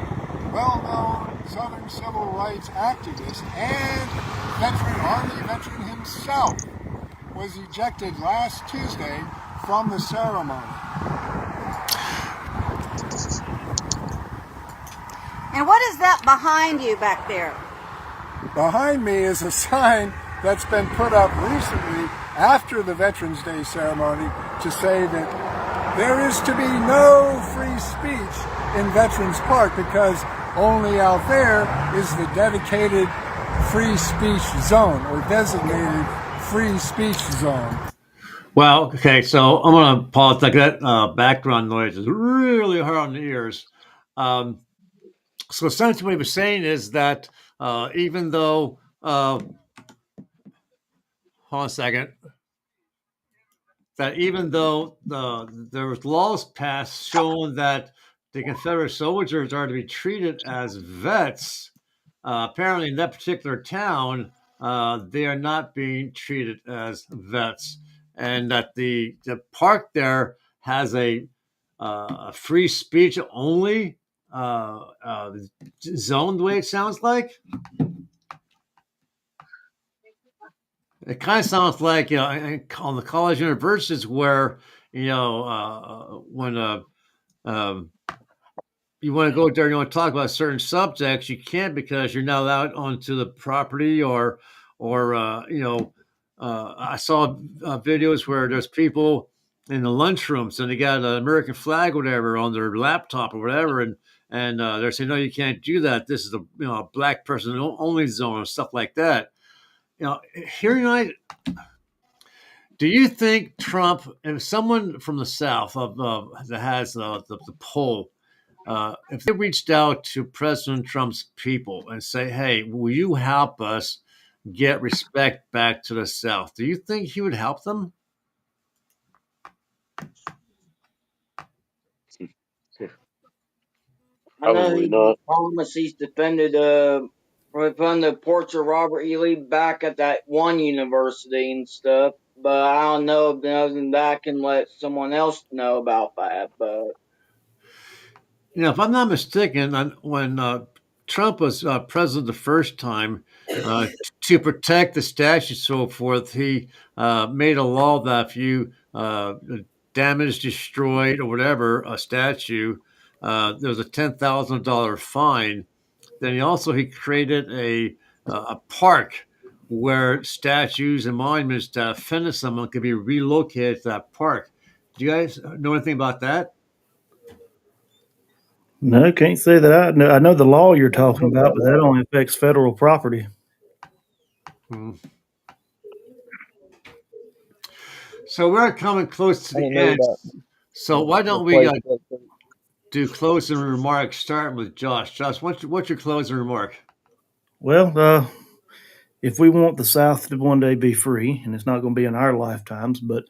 well-known Southern civil rights activist and Army veteran himself, was ejected last Tuesday from the ceremony. And what is that behind you back there? Behind me is a sign that's been put up recently after the Veterans Day ceremony to say that there is to be no free speech in Veterans Park because only out there is the dedicated free speech zone or designated free speech zone. Well, okay, so I'm going to pause. Like that background noise is really hard on the ears. So essentially what he was saying is that even though, hold on a second, that even though there was laws passed showing that the Confederate soldiers are to be treated as vets, apparently in that particular town, they are not being treated as vets, and that the park there has a free speech only zone, the way it sounds like. It kind of sounds like, on the college universities where, when you want to go there and you want to talk about certain subjects, you can't because you're not allowed onto the property or I saw videos where there's people in the lunchrooms and they got an American flag, or whatever, on their laptop or whatever, and they're saying, no, you can't do that. This is a black person only zone and stuff like that. Here tonight, do you think Trump, if someone from the South that has the poll, if they reached out to President Trump's people and say, hey, will you help us get respect back to the South, do you think he would help them? I know Probably he not. promised he's defended from the porch of Robert E. Lee back at that one university and stuff. But I don't know if other than that I can let someone else know about that. But If I'm not mistaken, when Trump was president the first time, to protect the statue, so forth, he made a law that if you damaged, destroyed, or whatever a statue, there's a $10,000 fine. Then he created a park where statues and monuments that offended someone could be relocated to that park. Do you guys know anything about that? No, can't say that I know. I know the law you're talking about, but that only affects federal property. Hmm. So we're coming close to the end. So why don't we do closing remarks, starting with Josh? Josh, what's your closing remark? Well, if we want the South to one day be free, and it's not going to be in our lifetimes, but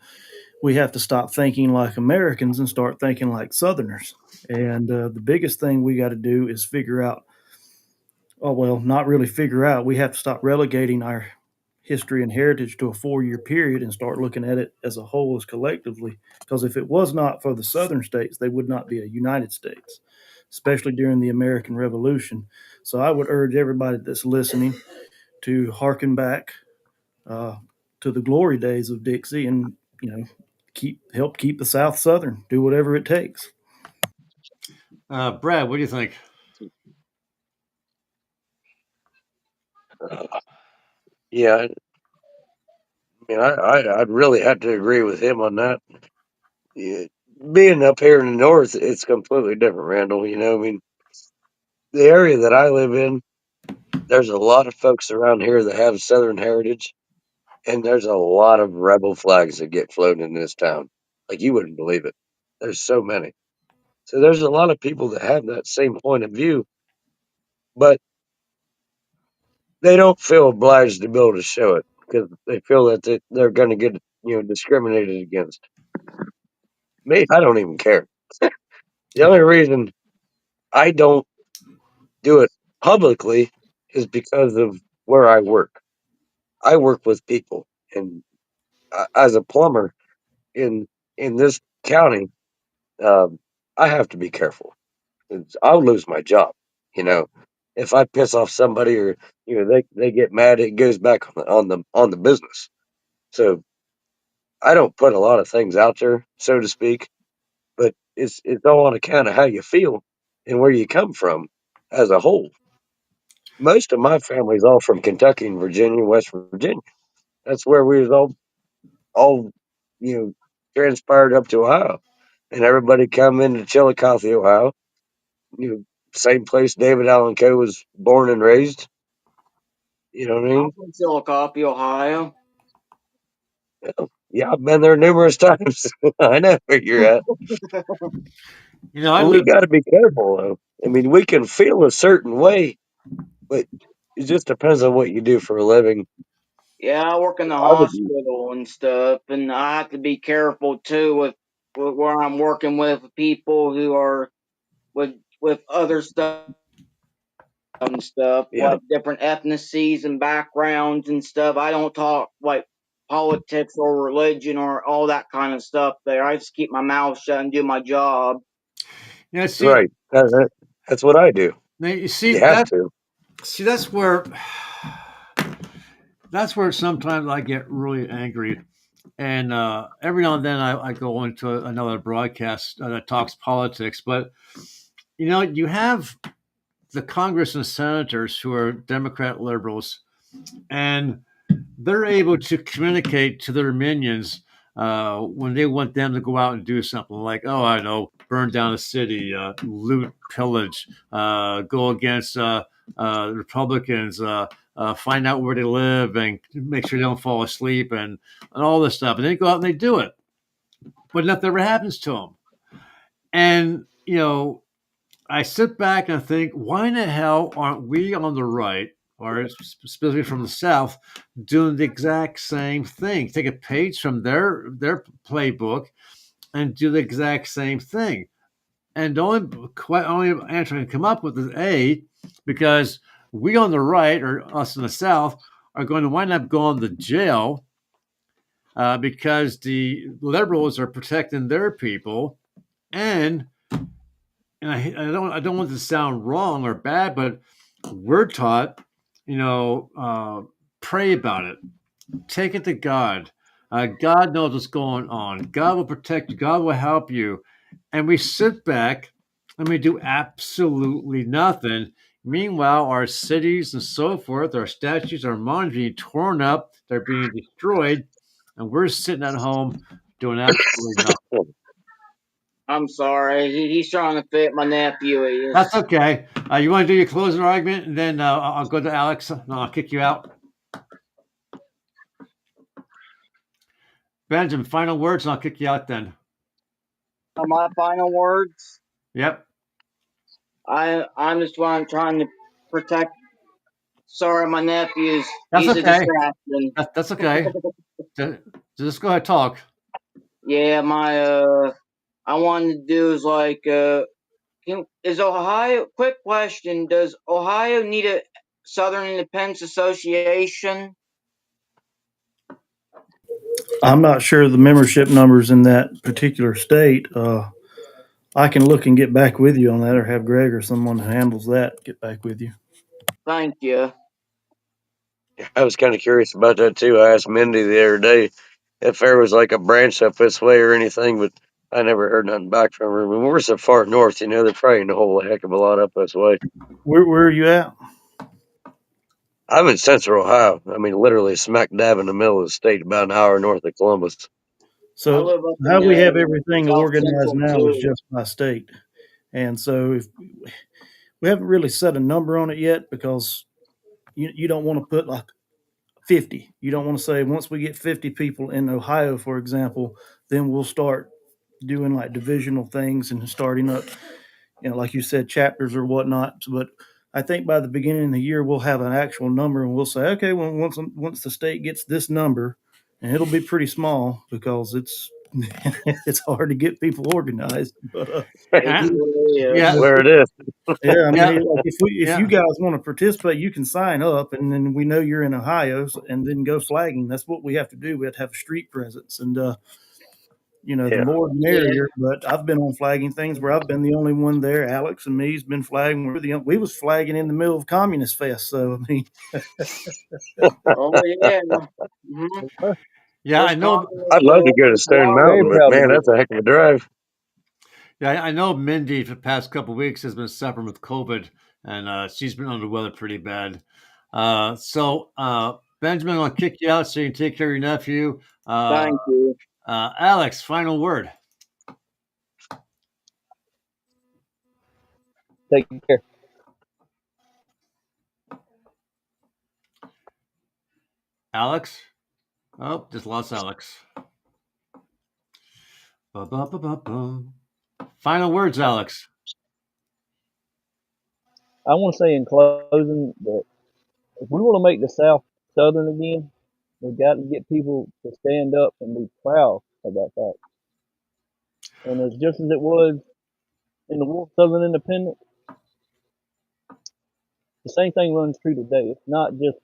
we have to stop thinking like Americans and start thinking like Southerners. And the biggest thing we got to do is figure out, not really figure out, we have to stop relegating our history and heritage to a 4-year period and start looking at it as a whole, as collectively. Because if it was not for the Southern states, they would not be a United States, especially during the American Revolution. So I would urge everybody that's listening to hearken back to the glory days of Dixie and, help keep the South Southern, do whatever it takes. Brad, what do you think? Yeah, I mean, I'd really have to agree with him on that. Yeah, being up here in the north, it's completely different, Randall. I mean, the area that I live in, there's a lot of folks around here that have Southern heritage, and there's a lot of rebel flags that get flown in this town. Like, you wouldn't believe it. There's so many. So there's a lot of people that have that same point of view, but they don't feel obliged to be able to show it because they feel that they're going to get discriminated against. Me, I don't even care. The only reason I don't do it publicly is because of where I work. I work with people, and as a plumber in this county, I have to be careful. I'll lose my job. If I piss off somebody or they get mad, it goes back on the business. So I don't put a lot of things out there, so to speak, but it's all on account of how you feel and where you come from as a whole. Most of my family's all from Kentucky and Virginia, West Virginia. That's where we was all transpired up to Ohio, and everybody come into Chillicothe, Ohio. Same place David Allen Coe was born and raised. You know what I mean? I'm from Chillicothe, Ohio. Yeah, I've been there numerous times. I know where you're at. We got to be careful, though. I mean, we can feel a certain way, but it just depends on what you do for a living. Yeah, I work in the I would, hospital and stuff, and I have to be careful too with where I'm working with people who are with other stuff and stuff, yeah, like different ethnicities and backgrounds and stuff. I don't talk like politics or religion or all that kind of stuff there. I just keep my mouth shut and do my job. Yeah, see, right. That's what I do. Now, you see You have that. to. See, that's where sometimes I get really angry, and every now and then I go into another broadcast that talks politics. But you have the Congress and senators who are Democrat liberals, and they're able to communicate to their minions when they want them to go out and do something like, oh, I know, burn down a city, loot, pillage, go against Republicans, find out where they live and make sure they don't fall asleep and all this stuff. And they go out and they do it. But nothing ever happens to them. And, I sit back and I think, why in the hell aren't we on the right, or specifically from the South, doing the exact same thing? Take a page from their playbook and do the exact same thing. And the only answer I can come up with is A, because we on the right, or us in the South, are going to wind up going to jail because the liberals are protecting their people, and I don't want this to sound wrong or bad, but we're taught, pray about it, take it to God. God knows what's going on. God will protect you. God will help you. And we sit back and we do absolutely nothing. Meanwhile, our cities and so forth, our statues, our monuments being torn up, they're being destroyed, and we're sitting at home doing absolutely nothing. I'm sorry. He's trying to fit my nephew. He is. That's okay. You want to do your closing argument, and then I'll go to Alex, and I'll kick you out. Benjamin, final words, and I'll kick you out then. My final words? Yep. I'm just trying to protect. Sorry, my nephew's. That's he's okay. a distraction. That's okay. Just go ahead, talk. Yeah, I wanted to do is like, is Ohio? Quick question: does Ohio need a Southern Independence Association? I'm not sure of the membership numbers in that particular state. I can look and get back with you on that, or have Greg or someone who handles that get back with you. Thank you. I was kind of curious about that too. I asked Mindy the other day if there was like a branch up this way or anything, but I never heard nothing back from her. I mean, we're so far north, there probably ain't a whole heck of a lot up this way. Where are you at? I'm in central Ohio. I mean, literally smack dab in the middle of the state, about an hour north of Columbus. So how we have everything organized now is just by state. And so if we haven't really set a number on it yet, because you don't want to put like 50. You don't want to say once we get 50 people in Ohio, for example, then we'll start doing like divisional things and starting up, like you said, chapters or whatnot. But I think by the beginning of the year, we'll have an actual number, and we'll say, okay, well, once the state gets this number, and it'll be pretty small because it's it's hard to get people organized. But yeah, where it is. Yeah, I mean, like if you guys want to participate, you can sign up, and then we know you're in Ohio, and then go flagging. That's what we have to do. We have to have a street presence, and the more the merrier. But I've been on flagging things where I've been the only one there. Alex and me's been flagging. We was flagging in the middle of Communist Fest. So I mean, oh yeah. Mm-hmm. Yeah, I know. I'd love to go to Stone Mountain, but man, that's a heck of a drive. Yeah, I know Mindy for the past couple of weeks has been suffering with COVID, and she's been under the weather pretty bad. So Benjamin, I'll kick you out so you can take care of your nephew. Thank you. Alex, final word. Take care. Alex? Oh, just lost Alex. Final words, Alex. I want to say in closing that if we want to make the South Southern again, we've got to get people to stand up and be proud of that fact. And it's just as it was in the War of Southern Independence, the same thing runs true today. It's not just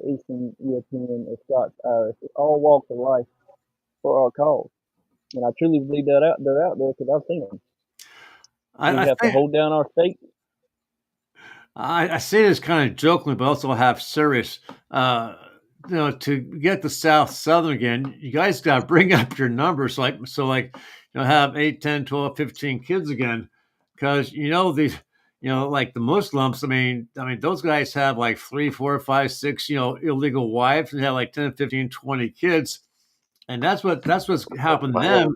Eastern European or Scots Irish. It's all walks of life for our cause. And I truly believe that they're out there because I've seen them. We have to hold down our state. I say this kind of jokingly, but also half serious. To get the South Southern again, you guys got to bring up your numbers. Have 8, 10, 12, 15 kids again. Because, like the Muslims. I mean, those guys have like 3, 4, 5, 6, illegal wives and have like 10, 15, 20 kids, and that's what's helping them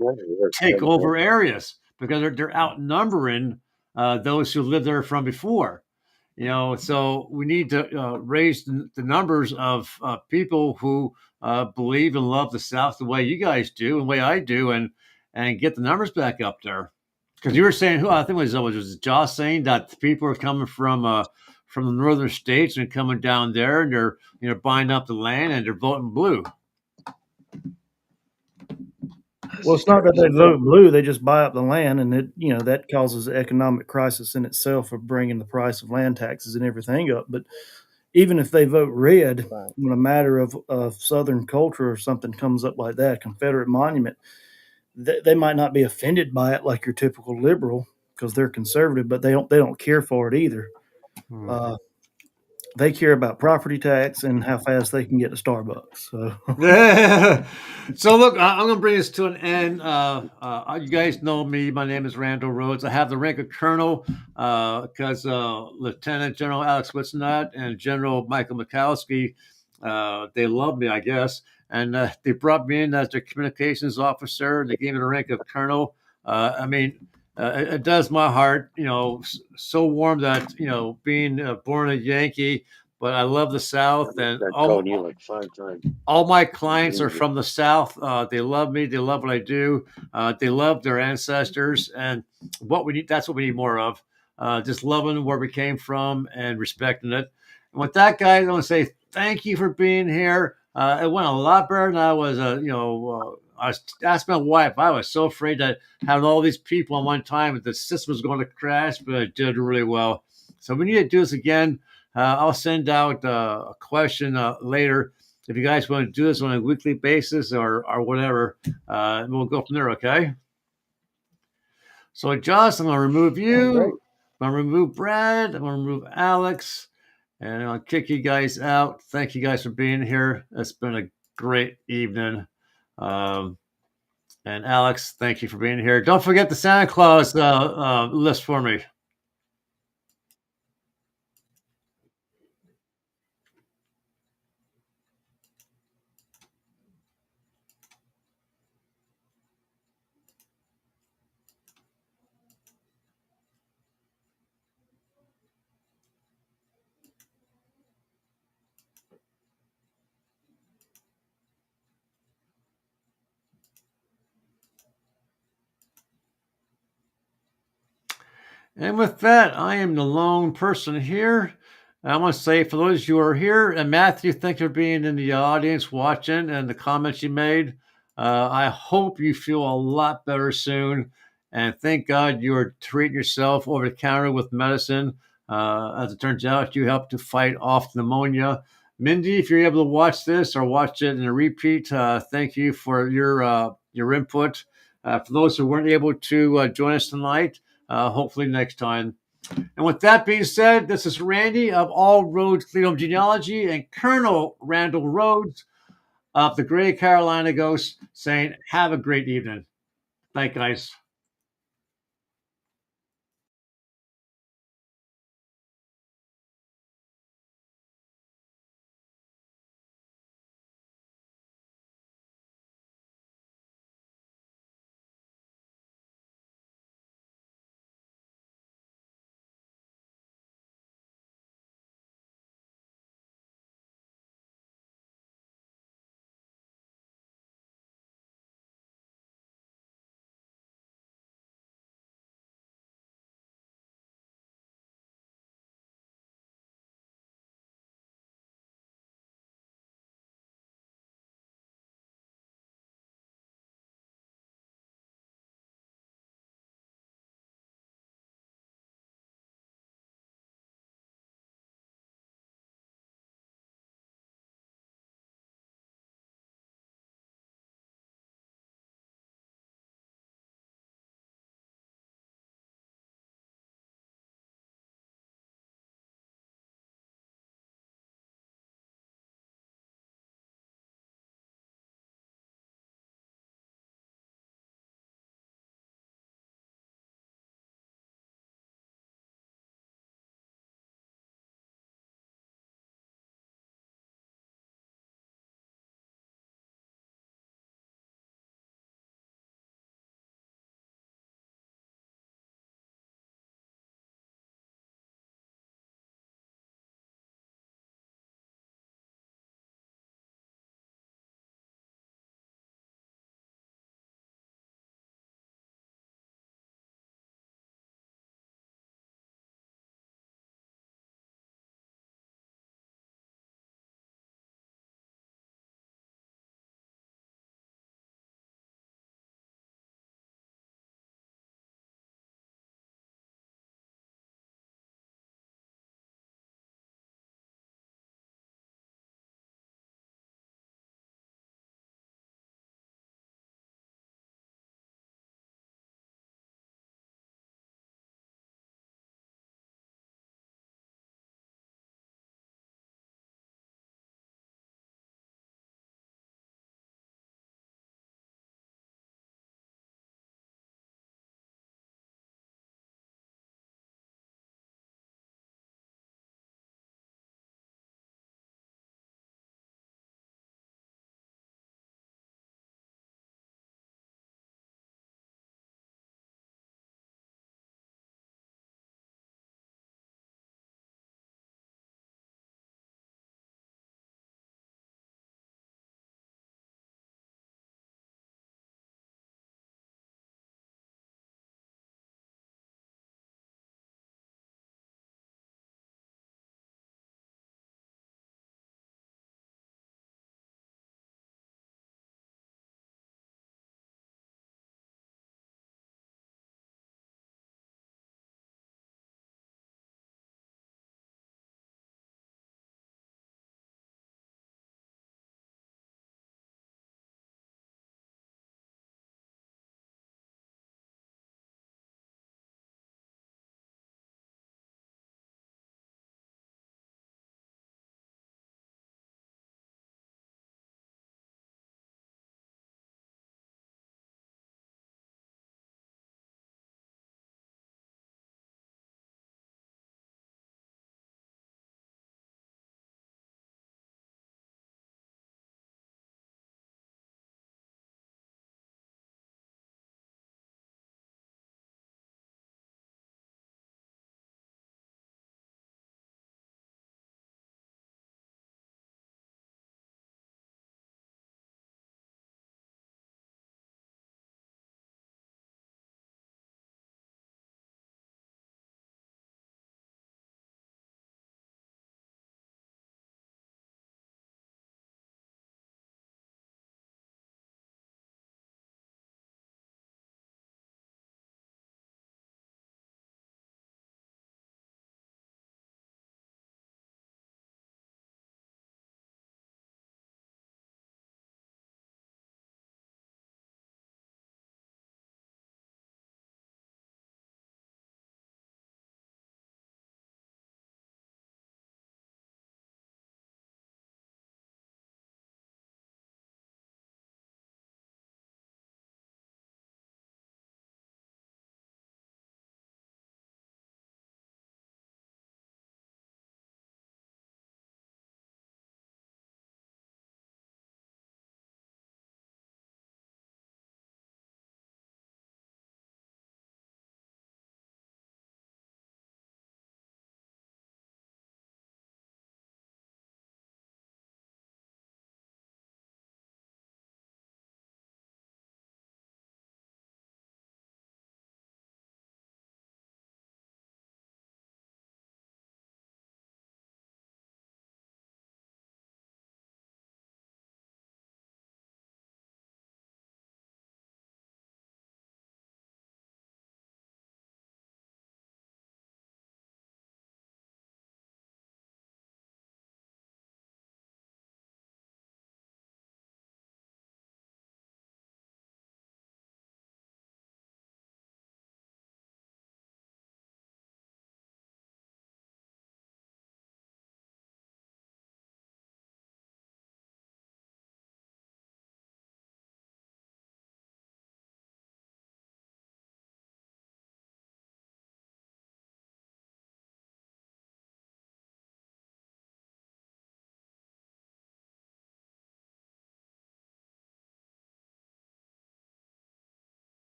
take over areas because they're outnumbering those who lived there from before. So we need to raise the numbers of people who believe and love the South the way you guys do and the way I do, and get the numbers back up there. Because you were saying, who I think was Josh saying that people are coming from the northern states and coming down there, and they're buying up the land and they're voting blue. Well, it's not that they vote blue; they just buy up the land, and that causes an economic crisis in itself of bringing the price of land taxes and everything up. But even if they vote red, when a matter of Southern culture or something comes up like that, Confederate monument, they might not be offended by it like your typical liberal because they're conservative, but they don't care for it either. They care about property tax and how fast they can get to Starbucks. So, So look, I'm going to bring this to an end. You guys know me. My name is Randall Rhodes. I have the rank of colonel because Lieutenant General Alex Whitsenat and General Michael Mikowski, they love me, I guess. And they brought me in as their communications officer. They gave me the rank of colonel. It does my heart, so warm that, being born a Yankee, but I love the South, and you like 5 times. all my clients are from the South. They love me. They love what I do. They love their ancestors, and that's what we need more of. Just loving where we came from and respecting it. And with that, guys, I want to say thank you for being here. It went a lot better than I was, I asked my wife. I was so afraid that having all these people on one time, that the system was going to crash, but it did really well. So we need to do this again. I'll send out a question later if you guys want to do this on a weekly basis or whatever. And we'll go from there, okay? So, Josh, I'm going to remove you. I'm going to remove Brad. I'm going to remove Alex. And I'll kick you guys out. Thank you guys for being here. It's been a great evening. And Alex, thank you for being here. Don't forget the Santa Claus list for me. And with that, I am the lone person here. I want to say for those of you who are here, and Matthew, thank you for being in the audience watching and the comments you made. I hope you feel a lot better soon. And thank God you're treating yourself over the counter with medicine. As it turns out, you helped to fight off pneumonia. Mindy, if you're able to watch this or watch it in a repeat, thank you for your input. For those who weren't able to join us tonight, hopefully next time. And with that being said, this is Randy of All Roads Cleveland Genealogy and Colonel Randall Rhodes of the Gray Carolina Ghost saying, have a great evening. Thank you, guys.